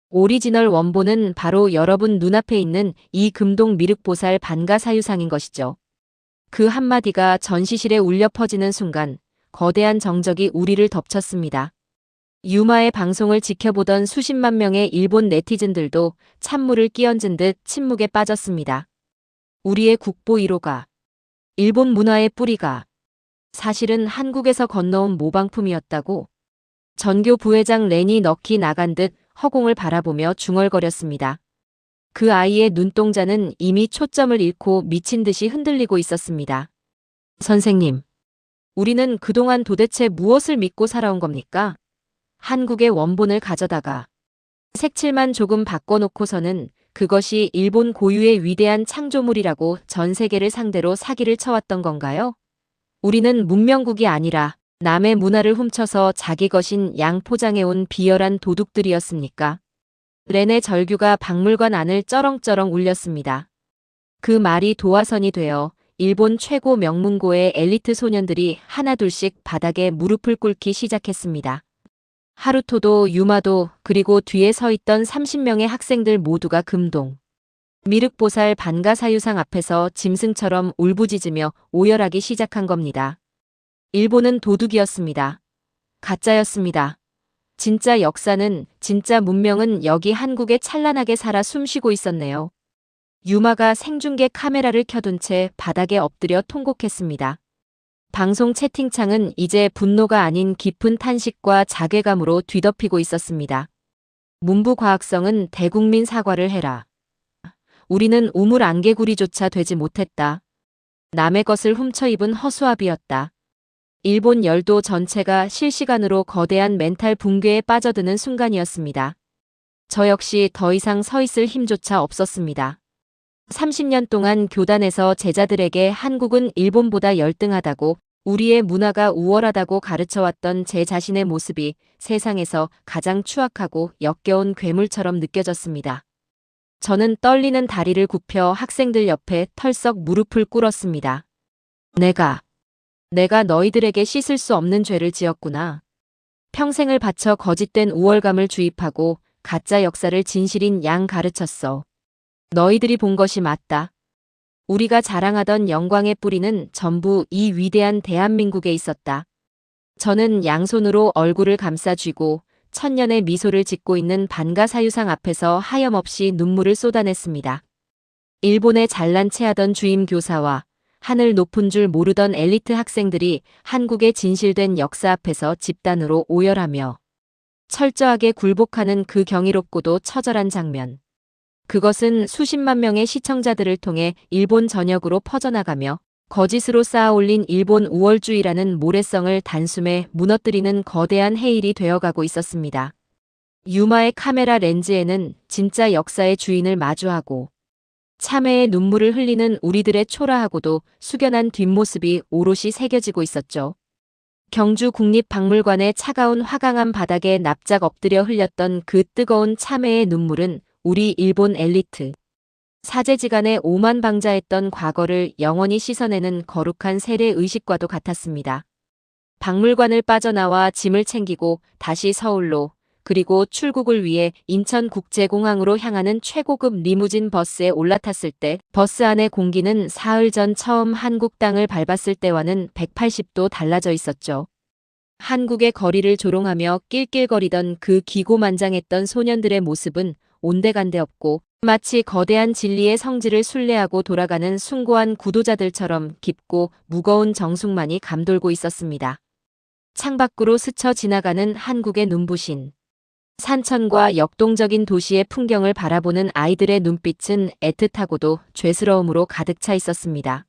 오리지널 원본은 바로 여러분 눈앞에 있는 이 금동 미륵보살 반가사유상인 것이죠. 그 한마디가 전시실에 울려 퍼지는 순간 거대한 정적이 우리를 덮쳤습니다. 유마의 방송을 지켜보던 수십만 명의 일본 네티즌들도 찬물을 끼얹은 듯 침묵에 빠졌습니다. 우리의 국보 1호가, 일본 문화의 뿌리가 사실은 한국에서 건너온 모방품이었다고. 전교 부회장 렌이 넋이 나간 듯 허공을 바라보며 중얼거렸습니다. 그 아이의 눈동자는 이미 초점을 잃고 미친 듯이 흔들리고 있었습니다. 선생님, 우리는 그동안 도대체 무엇을 믿고 살아온 겁니까? 한국의 원본을 가져다가 색칠만 조금 바꿔놓고서는 그것이 일본 고유의 위대한 창조물이라고 전 세계를 상대로 사기를 쳐왔던 건가요? 우리는 문명국이 아니라 남의 문화를 훔쳐서 자기 것인 양 포장해온 비열한 도둑들이었습니까? 렌의 절규가 박물관 안을 쩌렁쩌렁 울렸습니다. 그 말이 도화선이 되어 일본 최고 명문고의 엘리트 소년들이 하나둘씩 바닥에 무릎을 꿇기 시작했습니다. 하루토도 유마도 그리고 뒤에 서 있던 30명의 학생들 모두가 금동 미륵보살 반가사유상 앞에서 짐승처럼 울부짖으며 오열하기 시작한 겁니다. 일본은 도둑이었습니다. 가짜였습니다. 진짜 역사는, 진짜 문명은 여기 한국에 찬란하게 살아 숨쉬고 있었네요. 유마가 생중계 카메라를 켜둔 채 바닥에 엎드려 통곡했습니다. 방송 채팅창은 이제 분노가 아닌 깊은 탄식과 자괴감으로 뒤덮이고 있었습니다. 문부과학성은 대국민 사과를 해라. 우리는 우물 안개구리조차 되지 못했다. 남의 것을 훔쳐 입은 허수아비였다. 일본 열도 전체가 실시간으로 거대한 멘탈 붕괴에 빠져드는 순간이었습니다. 저 역시 더 이상 서 있을 힘조차 없었습니다. 30년 동안 교단에서 제자들에게 한국은 일본보다 열등하다고, 우리의 문화가 우월하다고 가르쳐왔던 제 자신의 모습이 세상에서 가장 추악하고 역겨운 괴물처럼 느껴졌습니다. 저는 떨리는 다리를 굽혀 학생들 옆에 털썩 무릎을 꿇었습니다. 내가 너희들에게 씻을 수 없는 죄를 지었구나. 평생을 바쳐 거짓된 우월감을 주입하고 가짜 역사를 진실인 양 가르쳤어. 너희들이 본 것이 맞다. 우리가 자랑하던 영광의 뿌리는 전부 이 위대한 대한민국에 있었다. 저는 양손으로 얼굴을 감싸 쥐고 천년의 미소를 짓고 있는 반가사유상 앞에서 하염없이 눈물을 쏟아냈습니다. 일본에 잘난 체하던 주임 교사와 하늘 높은 줄 모르던 엘리트 학생들이 한국의 진실된 역사 앞에서 집단으로 오열하며 철저하게 굴복하는 그 경이롭고도 처절한 장면. 그것은 수십만 명의 시청자들을 통해 일본 전역으로 퍼져나가며 거짓으로 쌓아올린 일본 우월주의라는 모래성을 단숨에 무너뜨리는 거대한 해일이 되어가고 있었습니다. 유마의 카메라 렌즈에는 진짜 역사의 주인을 마주하고 참회의 눈물을 흘리는 우리들의 초라하고도 숙연한 뒷모습이 오롯이 새겨지고 있었죠. 경주 국립박물관의 차가운 화강암 바닥에 납작 엎드려 흘렸던 그 뜨거운 참회의 눈물은 우리 일본 엘리트 사제지간의 오만방자했던 과거를 영원히 씻어내는 거룩한 세례의식과도 같았습니다. 박물관을 빠져나와 짐을 챙기고 다시 서울로, 그리고 출국을 위해 인천국제공항으로 향하는 최고급 리무진 버스에 올라탔을 때 버스 안의 공기는 사흘 전 처음 한국 땅을 밟았을 때와는 180도 달라져 있었죠. 한국의 거리를 조롱하며 낄낄거리던 그 기고만장했던 소년들의 모습은 온데간데 없고 마치 거대한 진리의 성질을 순례하고 돌아가는 숭고한 구도자들처럼 깊고 무거운 정숙만이 감돌고 있었습니다. 창밖으로 스쳐 지나가는 한국의 눈부신 산천과 역동적인 도시의 풍경을 바라보는 아이들의 눈빛은 애틋하고도 죄스러움으로 가득 차 있었습니다.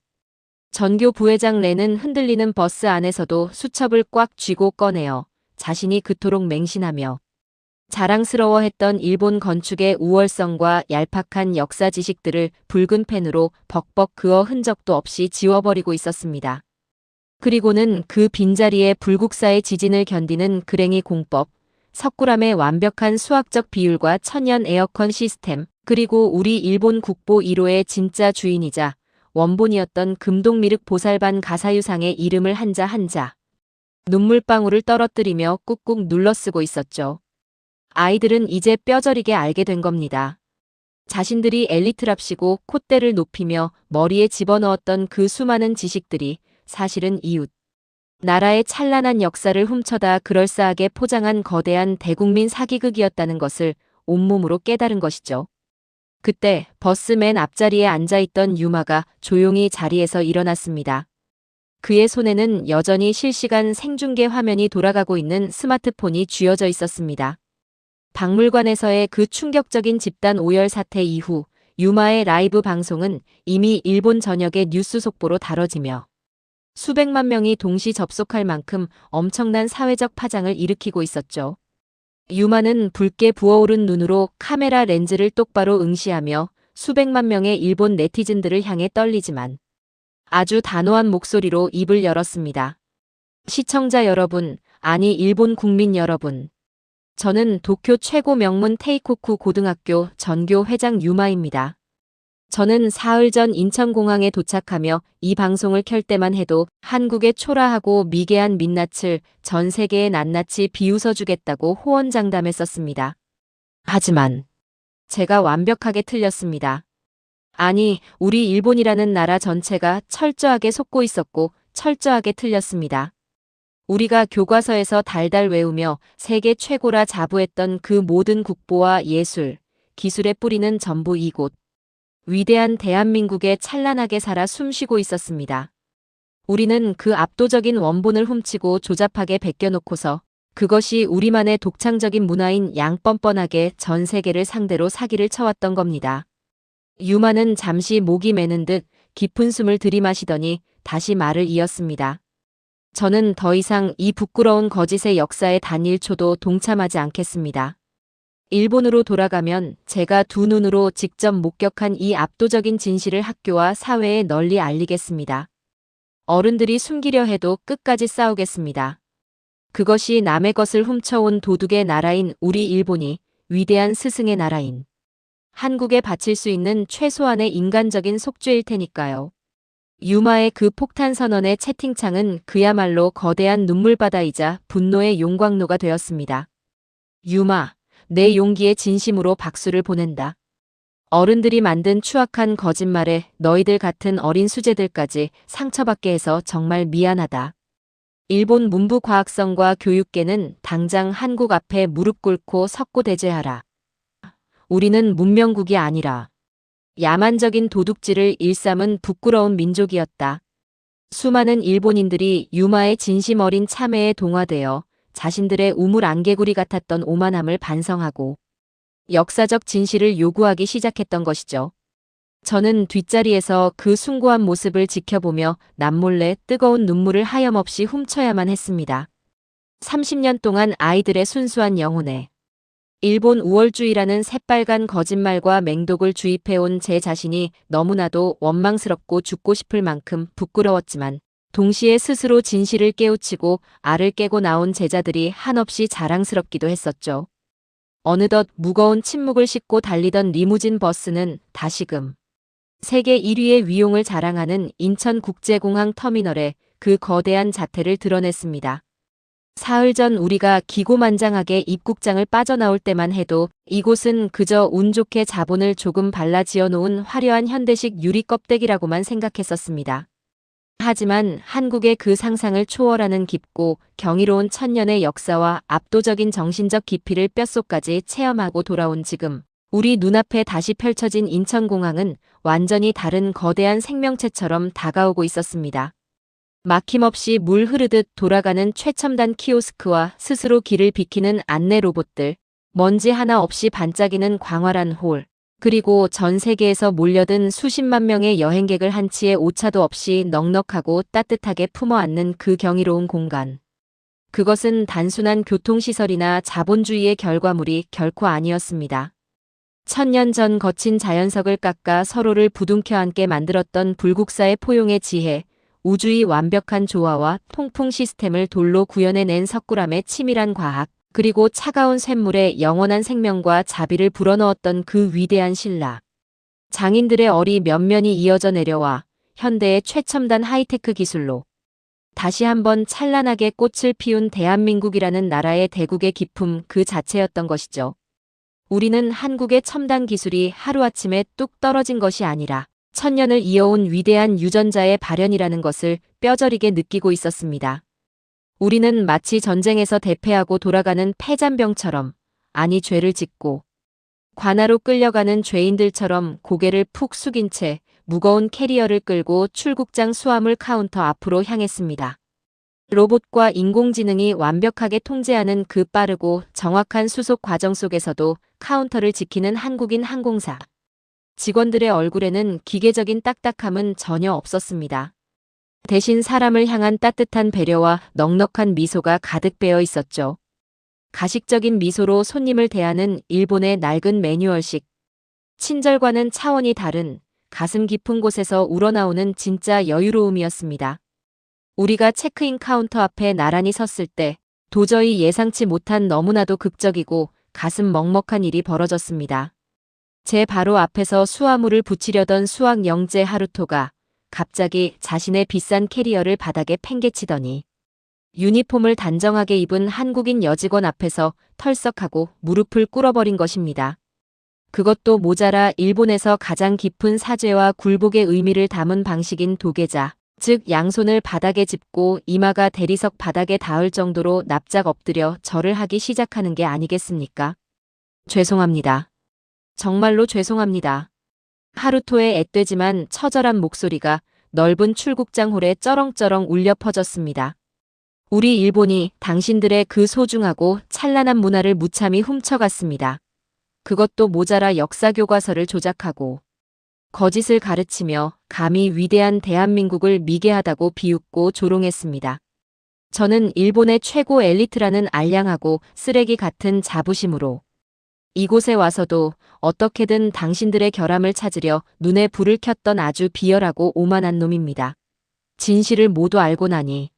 전교 부회장 렌은 흔들리는 버스 안에서도 수첩을 꽉 쥐고 꺼내어 자신이 그토록 맹신하며 자랑스러워했던 일본 건축의 우월성과 얄팍한 역사 지식들을 붉은 펜으로 벅벅 그어 흔적도 없이 지워버리고 있었습니다. 그리고는 그 빈자리에 불국사의 지진을 견디는 그랭이 공법, 석굴암의 완벽한 수학적 비율과 천연 에어컨 시스템, 그리고 우리 일본 국보 1호의 진짜 주인이자 원본이었던 금동미륵 보살반 가사유상의 이름을 한자 한자 눈물방울을 떨어뜨리며 꾹꾹 눌러쓰고 있었죠. 아이들은 이제 뼈저리게 알게 된 겁니다. 자신들이 엘리트랍시고 콧대를 높이며 머리에 집어넣었던 그 수많은 지식들이 사실은 이웃 나라의 찬란한 역사를 훔쳐다 그럴싸하게 포장한 거대한 대국민 사기극이었다는 것을 온몸으로 깨달은 것이죠. 그때 버스 맨 앞자리에 앉아있던 유마가 조용히 자리에서 일어났습니다. 그의 손에는 여전히 실시간 생중계 화면이 돌아가고 있는 스마트폰이 쥐어져 있었습니다. 박물관에서의 그 충격적인 집단 오열 사태 이후 유마의 라이브 방송은 이미 일본 전역의 뉴스 속보로 다뤄지며 수백만 명이 동시 접속할 만큼 엄청난 사회적 파장을 일으키고 있었죠. 유마는 붉게 부어오른 눈으로 카메라 렌즈를 똑바로 응시하며 수백만 명의 일본 네티즌들을 향해 떨리지만 아주 단호한 목소리로 입을 열었습니다. 시청자 여러분, 아니 일본 국민 여러분. 저는 도쿄 최고 명문 테이코쿠 고등학교 전교 회장 유마입니다. 저는 사흘 전 인천공항에 도착하며 이 방송을 켤 때만 해도 한국의 초라하고 미개한 민낯을 전 세계에 낱낱이 비웃어주겠다고 호언장담했었습니다. 하지만 제가 완벽하게 틀렸습니다. 아니, 우리 일본이라는 나라 전체가 철저하게 속고 있었고 철저하게 틀렸습니다. 우리가 교과서에서 달달 외우며 세계 최고라 자부했던 그 모든 국보와 예술, 기술의 뿌리는 전부 이곳. 위대한 대한민국에 찬란하게 살아 숨쉬고 있었습니다. 우리는 그 압도적인 원본을 훔치고 조잡하게 베껴놓고서 그것이 우리만의 독창적인 문화인 양뻔뻔하게 전 세계를 상대로 사기를 쳐왔던 겁니다. 유마는 잠시 목이 메는 듯 깊은 숨을 들이마시더니 다시 말을 이었습니다. 저는 더 이상 이 부끄러운 거짓의 역사에 단 1초도 동참하지 않겠습니다. 일본으로 돌아가면 제가 두 눈으로 직접 목격한 이 압도적인 진실을 학교와 사회에 널리 알리겠습니다. 어른들이 숨기려 해도 끝까지 싸우겠습니다. 그것이 남의 것을 훔쳐온 도둑의 나라인 우리 일본이 위대한 스승의 나라인 한국에 바칠 수 있는 최소한의 인간적인 속죄일 테니까요. 유마의 그 폭탄 선언의 채팅창은 그야말로 거대한 눈물바다이자 분노의 용광로가 되었습니다. 유마, 내 용기에 진심으로 박수를 보낸다. 어른들이 만든 추악한 거짓말에 너희들 같은 어린 수재들까지 상처받게 해서 정말 미안하다. 일본 문부과학성과 교육계는 당장 한국 앞에 무릎 꿇고 석고대죄하라. 우리는 문명국이 아니라 야만적인 도둑질을 일삼은 부끄러운 민족이었다. 수많은 일본인들이 유마의 진심 어린 참회에 동화되어 자신들의 우물 안개구리 같았던 오만함을 반성하고 역사적 진실을 요구하기 시작했던 것이죠. 저는 뒷자리에서 그 숭고한 모습을 지켜보며 남몰래 뜨거운 눈물을 하염없이 훔쳐야만 했습니다. 30년 동안 아이들의 순수한 영혼에 일본 우월주의라는 새빨간 거짓말과 맹독을 주입해온 제 자신이 너무나도 원망스럽고 죽고 싶을 만큼 부끄러웠지만 동시에 스스로 진실을 깨우치고 알을 깨고 나온 제자들이 한없이 자랑스럽기도 했었죠. 어느덧 무거운 침묵을 싣고 달리던 리무진 버스는 다시금 세계 1위의 위용을 자랑하는 인천국제공항 터미널에 그 거대한 자태를 드러냈습니다. 사흘 전 우리가 기고만장하게 입국장을 빠져나올 때만 해도 이곳은 그저 운 좋게 자본을 조금 발라 지어놓은 화려한 현대식 유리 껍데기라고만 생각했었습니다. 하지만 한국의 그 상상을 초월하는 깊고 경이로운 천년의 역사와 압도적인 정신적 깊이를 뼛속까지 체험하고 돌아온 지금 우리 눈앞에 다시 펼쳐진 인천공항은 완전히 다른 거대한 생명체처럼 다가오고 있었습니다. 막힘없이 물 흐르듯 돌아가는 최첨단 키오스크와 스스로 길을 비키는 안내 로봇들, 먼지 하나 없이 반짝이는 광활한 홀, 그리고 전 세계에서 몰려든 수십만 명의 여행객을 한치의 오차도 없이 넉넉하고 따뜻하게 품어 안는 그 경이로운 공간. 그것은 단순한 교통시설이나 자본주의의 결과물이 결코 아니었습니다. 1000년 전 거친 자연석을 깎아 서로를 부둥켜 안게 만들었던 불국사의 포용의 지혜, 우주의 완벽한 조화와 통풍 시스템을 돌로 구현해낸 석굴암의 치밀한 과학, 그리고 차가운 쇳물에 영원한 생명과 자비를 불어넣었던 그 위대한 신라. 장인들의 얼이 면면이 이어져 내려와 현대의 최첨단 하이테크 기술로 다시 한번 찬란하게 꽃을 피운 대한민국이라는 나라의 대국의 기품 그 자체였던 것이죠. 우리는 한국의 첨단 기술이 하루아침에 뚝 떨어진 것이 아니라 1000년을 이어온 위대한 유전자의 발현이라는 것을 뼈저리게 느끼고 있었습니다. 우리는 마치 전쟁에서 대패하고 돌아가는 패잔병처럼, 아니 죄를 짓고 관하로 끌려가는 죄인들처럼 고개를 푹 숙인 채 무거운 캐리어를 끌고 출국장 수화물 카운터 앞으로 향했습니다. 로봇과 인공지능이 완벽하게 통제하는 그 빠르고 정확한 수속 과정 속에서도 카운터를 지키는 한국인 항공사. 직원들의 얼굴에는 기계적인 딱딱함은 전혀 없었습니다. 대신 사람을 향한 따뜻한 배려와 넉넉한 미소가 가득 배어 있었죠. 가식적인 미소로 손님을 대하는 일본의 낡은 매뉴얼식. 친절과는 차원이 다른 가슴 깊은 곳에서 우러나오는 진짜 여유로움이었습니다. 우리가 체크인 카운터 앞에 나란히 섰을 때 도저히 예상치 못한 너무나도 극적이고 가슴 먹먹한 일이 벌어졌습니다. 제 바로 앞에서 수화물을 붙이려던 수학 영재 하루토가 갑자기 자신의 비싼 캐리어를 바닥에 팽개치더니 유니폼을 단정하게 입은 한국인 여직원 앞에서 털썩하고 무릎을 꿇어버린 것입니다. 그것도 모자라 일본에서 가장 깊은 사죄와 굴복의 의미를 담은 방식인 도계자, 즉 양손을 바닥에 짚고 이마가 대리석 바닥에 닿을 정도로 납작 엎드려 절을 하기 시작하는 게 아니겠습니까? 죄송합니다. 정말로 죄송합니다. 하루토의 앳되지만 처절한 목소리가 넓은 출국장 홀에 쩌렁쩌렁 울려 퍼졌습니다. 우리 일본이 당신들의 그 소중하고 찬란한 문화를 무참히 훔쳐갔습니다. 그것도 모자라 역사교과서를 조작하고 거짓을 가르치며 감히 위대한 대한민국을 미개하다고 비웃고 조롱했습니다. 저는 일본의 최고 엘리트라는 알량하고 쓰레기 같은 자부심으로 이곳에 와서도 어떻게든 당신들의 결함을 찾으려 눈에 불을 켰던 아주 비열하고 오만한 놈입니다. 진실을 모두 알고 나니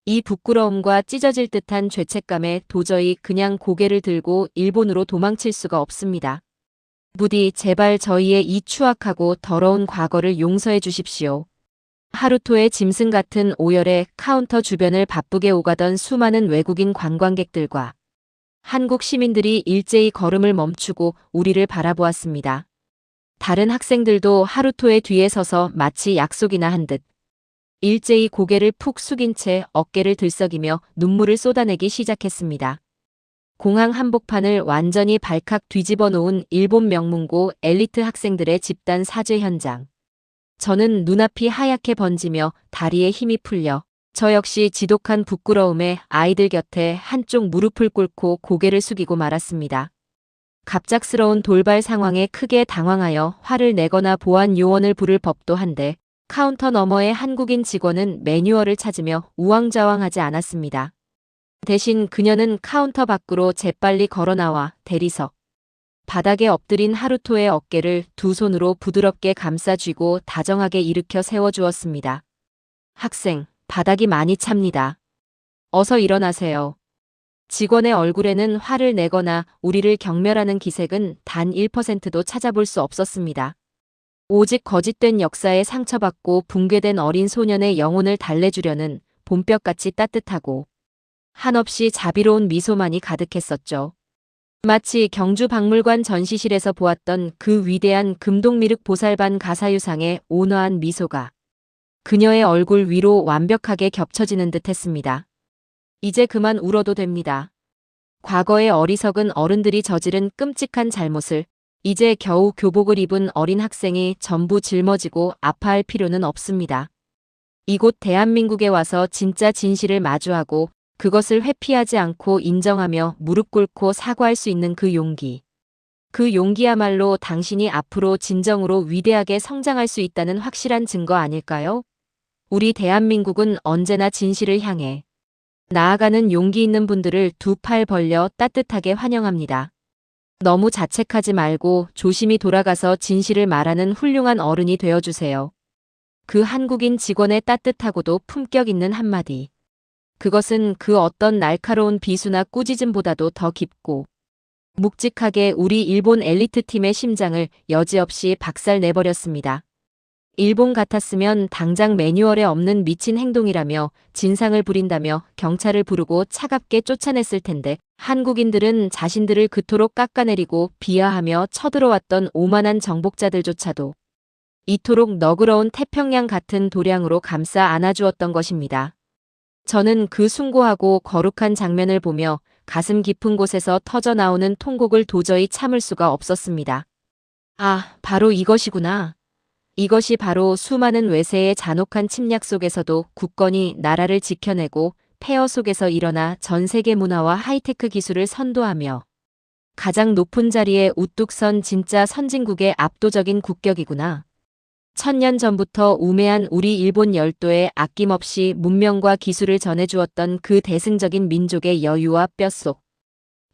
이 부끄러움과 찢어질 듯한 죄책감에 도저히 그냥 고개를 들고 일본으로 도망칠 수가 없습니다. 부디 제발 저희의 이 추악하고 더러운 과거를 용서해 주십시오. 하루토의 짐승 같은 오열에 카운터 주변을 바쁘게 오가던 수많은 외국인 관광객들과 한국 시민들이 일제히 걸음을 멈추고 우리를 바라보았습니다. 다른 학생들도 하루토의 뒤에 서서 마치 약속이나 한 듯 일제히 고개를 푹 숙인 채 어깨를 들썩이며 눈물을 쏟아내기 시작했습니다. 공항 한복판을 완전히 발칵 뒤집어 놓은 일본 명문고 엘리트 학생들의 집단 사죄 현장. 저는 눈앞이 하얗게 번지며 다리에 힘이 풀려 저 역시 지독한 부끄러움에 아이들 곁에 한쪽 무릎을 꿇고 고개를 숙이고 말았습니다. 갑작스러운 돌발 상황에 크게 당황하여 화를 내거나 보안 요원을 부를 법도 한데 카운터 너머의 한국인 직원은 매뉴얼을 찾으며 우왕좌왕하지 않았습니다. 대신 그녀는 카운터 밖으로 재빨리 걸어나와 대리석 바닥에 엎드린 하루토의 어깨를 두 손으로 부드럽게 감싸 쥐고 다정하게 일으켜 세워주었습니다. 학생, 바닥이 많이 찹니다. 어서 일어나세요. 직원의 얼굴에는 화를 내거나 우리를 경멸하는 기색은 단 1%도 찾아볼 수 없었습니다. 오직 거짓된 역사에 상처받고 붕괴된 어린 소년의 영혼을 달래주려는 봄볕같이 따뜻하고 한없이 자비로운 미소만이 가득했었죠. 마치 경주박물관 전시실에서 보았던 그 위대한 금동미륵 보살반 가사유상의 온화한 미소가 그녀의 얼굴 위로 완벽하게 겹쳐지는 듯 했습니다. 이제 그만 울어도 됩니다. 과거의 어리석은 어른들이 저지른 끔찍한 잘못을 이제 겨우 교복을 입은 어린 학생이 전부 짊어지고 아파할 필요는 없습니다. 이곳 대한민국에 와서 진짜 진실을 마주하고 그것을 회피하지 않고 인정하며 무릎 꿇고 사과할 수 있는 그 용기. 그 용기야말로 당신이 앞으로 진정으로 위대하게 성장할 수 있다는 확실한 증거 아닐까요? 우리 대한민국은 언제나 진실을 향해 나아가는 용기 있는 분들을 두 팔 벌려 따뜻하게 환영합니다. 너무 자책하지 말고 조심히 돌아가서 진실을 말하는 훌륭한 어른이 되어주세요. 그 한국인 직원의 따뜻하고도 품격 있는 한마디. 그것은 그 어떤 날카로운 비수나 꾸짖음보다도 더 깊고 묵직하게 우리 일본 엘리트 팀의 심장을 여지없이 박살내버렸습니다. 일본 같았으면 당장 매뉴얼에 없는 미친 행동이라며 진상을 부린다며 경찰을 부르고 차갑게 쫓아냈을 텐데 한국인들은 자신들을 그토록 깎아내리고 비하하며 쳐들어왔던 오만한 정복자들조차도 이토록 너그러운 태평양 같은 도량으로 감싸 안아주었던 것입니다. 저는 그 숭고하고 거룩한 장면을 보며 가슴 깊은 곳에서 터져나오는 통곡을 도저히 참을 수가 없었습니다. 아, 바로 이것이구나. 이것이 바로 수많은 외세의 잔혹한 침략 속에서도 굳건히 나라를 지켜내고 폐허 속에서 일어나 전 세계 문화와 하이테크 기술을 선도하며 가장 높은 자리에 우뚝 선 진짜 선진국의 압도적인 국격이구나. 1000년 전부터 우매한 우리 일본 열도에 아낌없이 문명과 기술을 전해주었던 그 대승적인 민족의 여유와 뼛속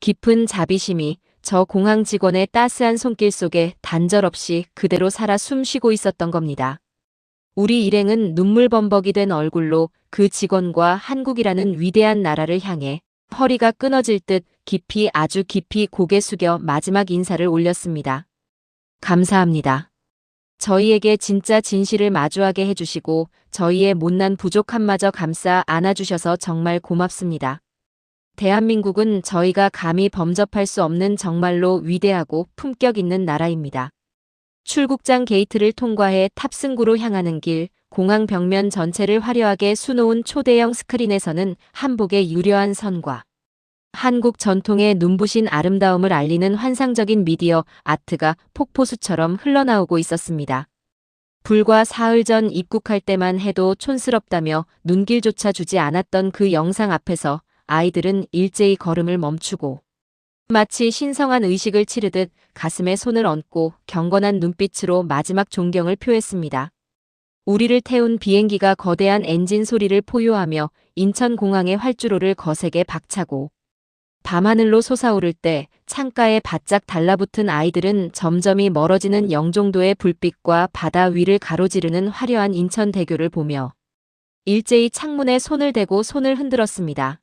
깊은 자비심이 저 공항 직원의 따스한 손길 속에 단절없이 그대로 살아 숨쉬고 있었던 겁니다. 우리 일행은 눈물범벅이 된 얼굴로 그 직원과 한국이라는 위대한 나라를 향해 허리가 끊어질 듯 깊이 아주 깊이 고개 숙여 마지막 인사를 올렸습니다. 감사합니다. 저희에게 진짜 진실을 마주하게 해주시고 저희의 못난 부족함마저 감싸 안아주셔서 정말 고맙습니다. 대한민국은 저희가 감히 범접할 수 없는 정말로 위대하고 품격 있는 나라입니다. 출국장 게이트를 통과해 탑승구로 향하는 길, 공항 벽면 전체를 화려하게 수놓은 초대형 스크린에서는 한복의 유려한 선과 한국 전통의 눈부신 아름다움을 알리는 환상적인 미디어 아트가 폭포수처럼 흘러나오고 있었습니다. 불과 사흘 전 입국할 때만 해도 촌스럽다며 눈길조차 주지 않았던 그 영상 앞에서 아이들은 일제히 걸음을 멈추고 마치 신성한 의식을 치르듯 가슴에 손을 얹고 경건한 눈빛으로 마지막 존경을 표했습니다. 우리를 태운 비행기가 거대한 엔진 소리를 포효하며 인천공항의 활주로를 거세게 박차고 밤하늘로 솟아오를 때 창가에 바짝 달라붙은 아이들은 점점이 멀어지는 영종도의 불빛과 바다 위를 가로지르는 화려한 인천대교를 보며 일제히 창문에 손을 대고 손을 흔들었습니다.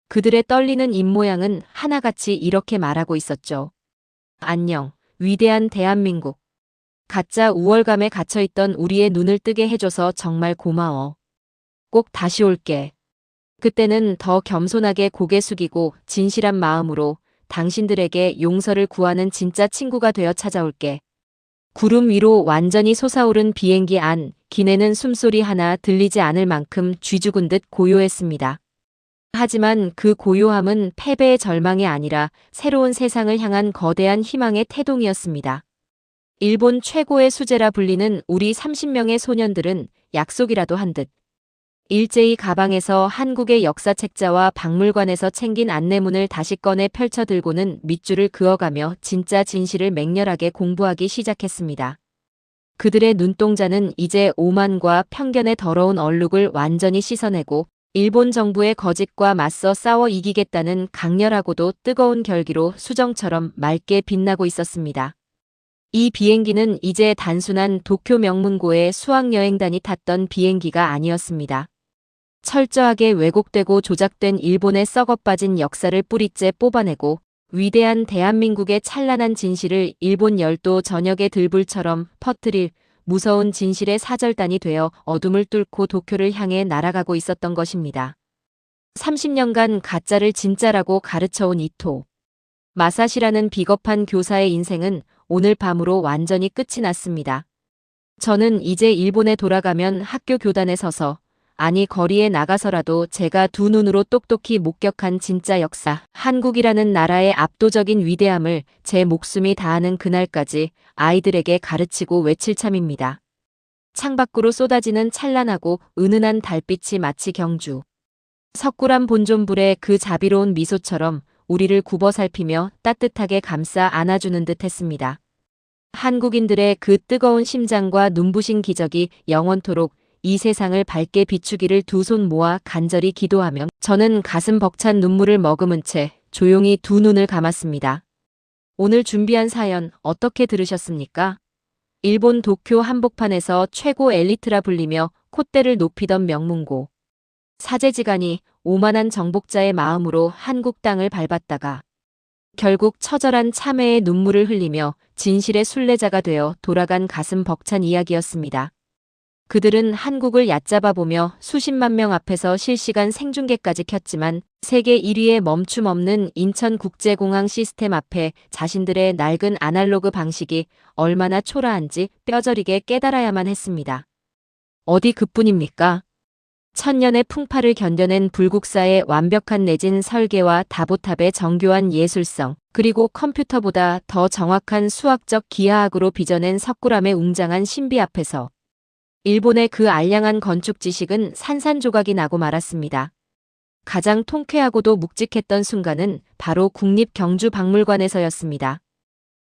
그들의 떨리는 입모양은 하나같이 이렇게 말하고 있었죠. 안녕, 위대한 대한민국. 가짜 우월감에 갇혀있던 우리의 눈을 뜨게 해줘서 정말 고마워. 꼭 다시 올게. 그때는 더 겸손하게 고개 숙이고 진실한 마음으로 당신들에게 용서를 구하는 진짜 친구가 되어 찾아올게. 구름 위로 완전히 솟아오른 비행기 안, 기내는 숨소리 하나 들리지 않을 만큼 쥐죽은 듯 고요했습니다. 하지만 그 고요함은 패배의 절망이 아니라 새로운 세상을 향한 거대한 희망의 태동이었습니다. 일본 최고의 수재라 불리는 우리 30명의 소년들은 약속이라도 한 듯 일제히 가방에서 한국의 역사책자와 박물관에서 챙긴 안내문을 다시 꺼내 펼쳐들고는 밑줄을 그어가며 진짜 진실을 맹렬하게 공부하기 시작했습니다. 그들의 눈동자는 이제 오만과 편견의 더러운 얼룩을 완전히 씻어내고 일본 정부의 거짓과 맞서 싸워 이기겠다는 강렬하고도 뜨거운 결기로 수정처럼 맑게 빛나고 있었습니다. 이 비행기는 이제 단순한 도쿄 명문고의 수학여행단이 탔던 비행기가 아니었습니다. 철저하게 왜곡되고 조작된 일본의 썩어빠진 역사를 뿌리째 뽑아내고 위대한 대한민국의 찬란한 진실을 일본 열도 전역의 들불처럼 퍼뜨릴 무서운 진실의 사절단이 되어 어둠을 뚫고 도쿄를 향해 날아가고 있었던 것입니다. 30년간 가짜를 진짜라고 가르쳐온 이토 마사시라는 비겁한 교사의 인생은 오늘 밤으로 완전히 끝이 났습니다. 저는 이제 일본에 돌아가면 학교 교단에 서서 아니 거리에 나가서라도 제가 두 눈으로 똑똑히 목격한 진짜 역사, 한국이라는 나라의 압도적인 위대함을 제 목숨이 다하는 그날까지 아이들에게 가르치고 외칠 참입니다. 창밖으로 쏟아지는 찬란하고 은은한 달빛이 마치 경주 석굴암 본존불의 그 자비로운 미소처럼 우리를 굽어 살피며 따뜻하게 감싸 안아주는 듯 했습니다. 한국인들의 그 뜨거운 심장과 눈부신 기적이 영원토록 이 세상을 밝게 비추기를 두 손 모아 간절히 기도하며 저는 가슴 벅찬 눈물을 머금은 채 조용히 두 눈을 감았습니다. 오늘 준비한 사연 어떻게 들으셨습니까? 일본 도쿄 한복판에서 최고 엘리트라 불리며 콧대를 높이던 명문고. 사제지간이 오만한 정복자의 마음으로 한국 땅을 밟았다가 결국 처절한 참회의 눈물을 흘리며 진실의 순례자가 되어 돌아간 가슴 벅찬 이야기였습니다. 그들은 한국을 얕잡아 보며 수십만 명 앞에서 실시간 생중계까지 켰지만 세계 1위의 멈춤 없는 인천국제공항 시스템 앞에 자신들의 낡은 아날로그 방식이 얼마나 초라한지 뼈저리게 깨달아야만 했습니다. 어디 그뿐입니까? 천년의 풍파를 견뎌낸 불국사의 완벽한 내진 설계와 다보탑의 정교한 예술성, 그리고 컴퓨터보다 더 정확한 수학적 기하학으로 빚어낸 석굴암의 웅장한 신비 앞에서 일본의 그 알량한 건축 지식은 산산조각이 나고 말았습니다. 가장 통쾌하고도 묵직했던 순간은 바로 국립경주박물관에서였습니다.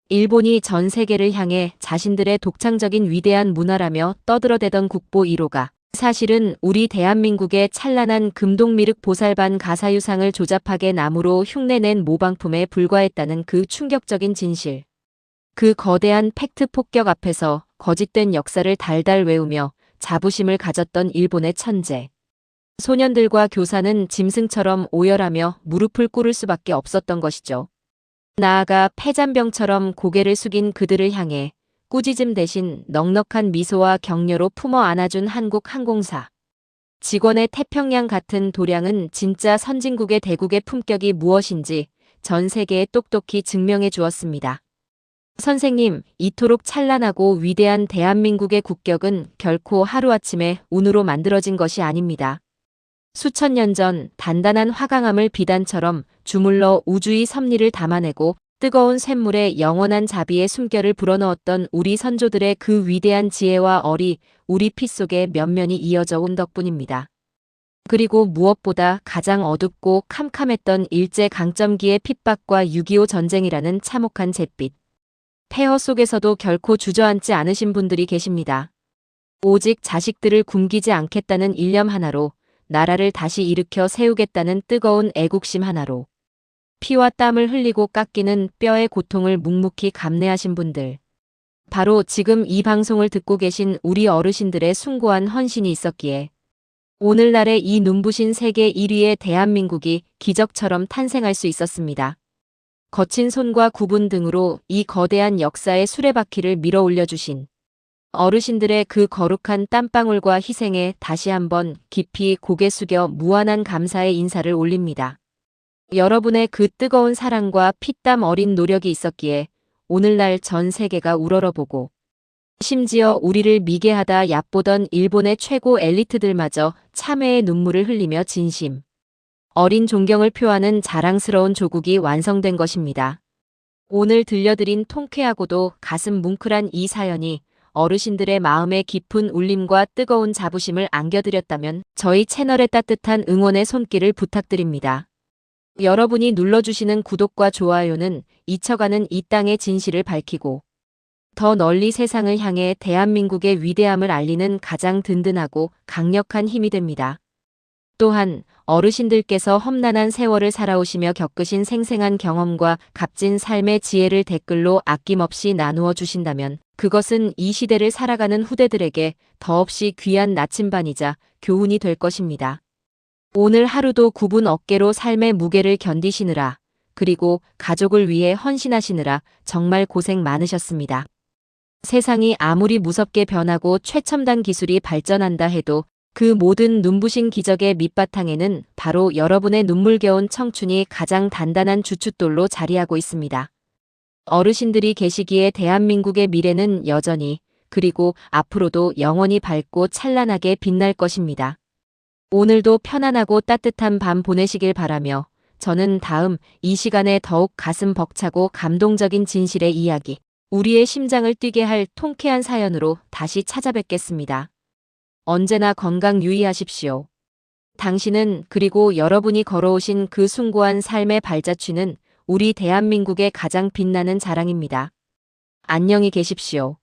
일본이 전 세계를 향해 자신들의 독창적인 위대한 문화라며 떠들어대던 국보 1호가 사실은 우리 대한민국의 찬란한 금동미륵 보살반 가사유상을 조잡하게 나무로 흉내낸 모방품에 불과했다는 그 충격적인 진실. 그 거대한 팩트 폭격 앞에서 거짓된 역사를 달달 외우며 자부심을 가졌던 일본의 천재. 소년들과 교사는 짐승처럼 오열하며 무릎을 꿇을 수밖에 없었던 것이죠. 나아가 폐잔병처럼 고개를 숙인 그들을 향해 꾸짖음 대신 넉넉한 미소와 격려로 품어 안아준 한국 항공사. 직원의 태평양 같은 도량은 진짜 선진국의 대국의 품격이 무엇인지 전 세계에 똑똑히 증명해 주었습니다. 선생님, 이토록 찬란하고 위대한 대한민국의 국격은 결코 하루아침에 운으로 만들어진 것이 아닙니다. 수천 년 전 단단한 화강암을 비단처럼 주물러 우주의 섭리를 담아내고 뜨거운 쇳물에 영원한 자비의 숨결을 불어넣었던 우리 선조들의 그 위대한 지혜와 얼이 우리 피 속에 면면이 이어져 온 덕분입니다. 그리고 무엇보다 가장 어둡고 캄캄했던 일제강점기의 핍박과 6.25 전쟁이라는 참혹한 잿빛. 폐허 속에서도 결코 주저앉지 않으신 분들이 계십니다. 오직 자식들을 굶기지 않겠다는 일념 하나로, 나라를 다시 일으켜 세우겠다는 뜨거운 애국심 하나로 피와 땀을 흘리고 깎이는 뼈의 고통을 묵묵히 감내하신 분들. 바로 지금 이 방송을 듣고 계신 우리 어르신들의 숭고한 헌신이 있었기에 오늘날의 이 눈부신 세계 1위의 대한민국이 기적처럼 탄생할 수 있었습니다. 거친 손과 구분 등으로 이 거대한 역사의 수레바퀴를 밀어 올려주신 어르신들의 그 거룩한 땀방울과 희생에 다시 한번 깊이 고개 숙여 무한한 감사의 인사를 올립니다. 여러분의 그 뜨거운 사랑과 피땀 어린 노력이 있었기에 오늘날 전 세계가 우러러보고 심지어 우리를 미개하다 얕보던 일본의 최고 엘리트들마저 참회의 눈물을 흘리며 진심 어린 존경을 표하는 자랑스러운 조국이 완성된 것입니다. 오늘 들려드린 통쾌하고도 가슴 뭉클한 이 사연이 어르신들의 마음에 깊은 울림과 뜨거운 자부심을 안겨드렸다면 저희 채널의 따뜻한 응원의 손길을 부탁드립니다. 여러분이 눌러주시는 구독과 좋아요는 잊혀가는 이 땅의 진실을 밝히고 더 널리 세상을 향해 대한민국의 위대함을 알리는 가장 든든하고 강력한 힘이 됩니다. 또한 어르신들께서 험난한 세월을 살아오시며 겪으신 생생한 경험과 값진 삶의 지혜를 댓글로 아낌없이 나누어 주신다면 그것은 이 시대를 살아가는 후대들에게 더없이 귀한 나침반이자 교훈이 될 것입니다. 오늘 하루도 굽은 어깨로 삶의 무게를 견디시느라 그리고 가족을 위해 헌신하시느라 정말 고생 많으셨습니다. 세상이 아무리 무섭게 변하고 최첨단 기술이 발전한다 해도 그 모든 눈부신 기적의 밑바탕에는 바로 여러분의 눈물겨운 청춘이 가장 단단한 주춧돌로 자리하고 있습니다. 어르신들이 계시기에 대한민국의 미래는 여전히 그리고 앞으로도 영원히 밝고 찬란하게 빛날 것입니다. 오늘도 편안하고 따뜻한 밤 보내시길 바라며 저는 다음 이 시간에 더욱 가슴 벅차고 감동적인 진실의 이야기, 우리의 심장을 뛰게 할 통쾌한 사연으로 다시 찾아뵙겠습니다. 언제나 건강 유의하십시오. 당신은 그리고 여러분이 걸어오신 그 숭고한 삶의 발자취는 우리 대한민국의 가장 빛나는 자랑입니다. 안녕히 계십시오.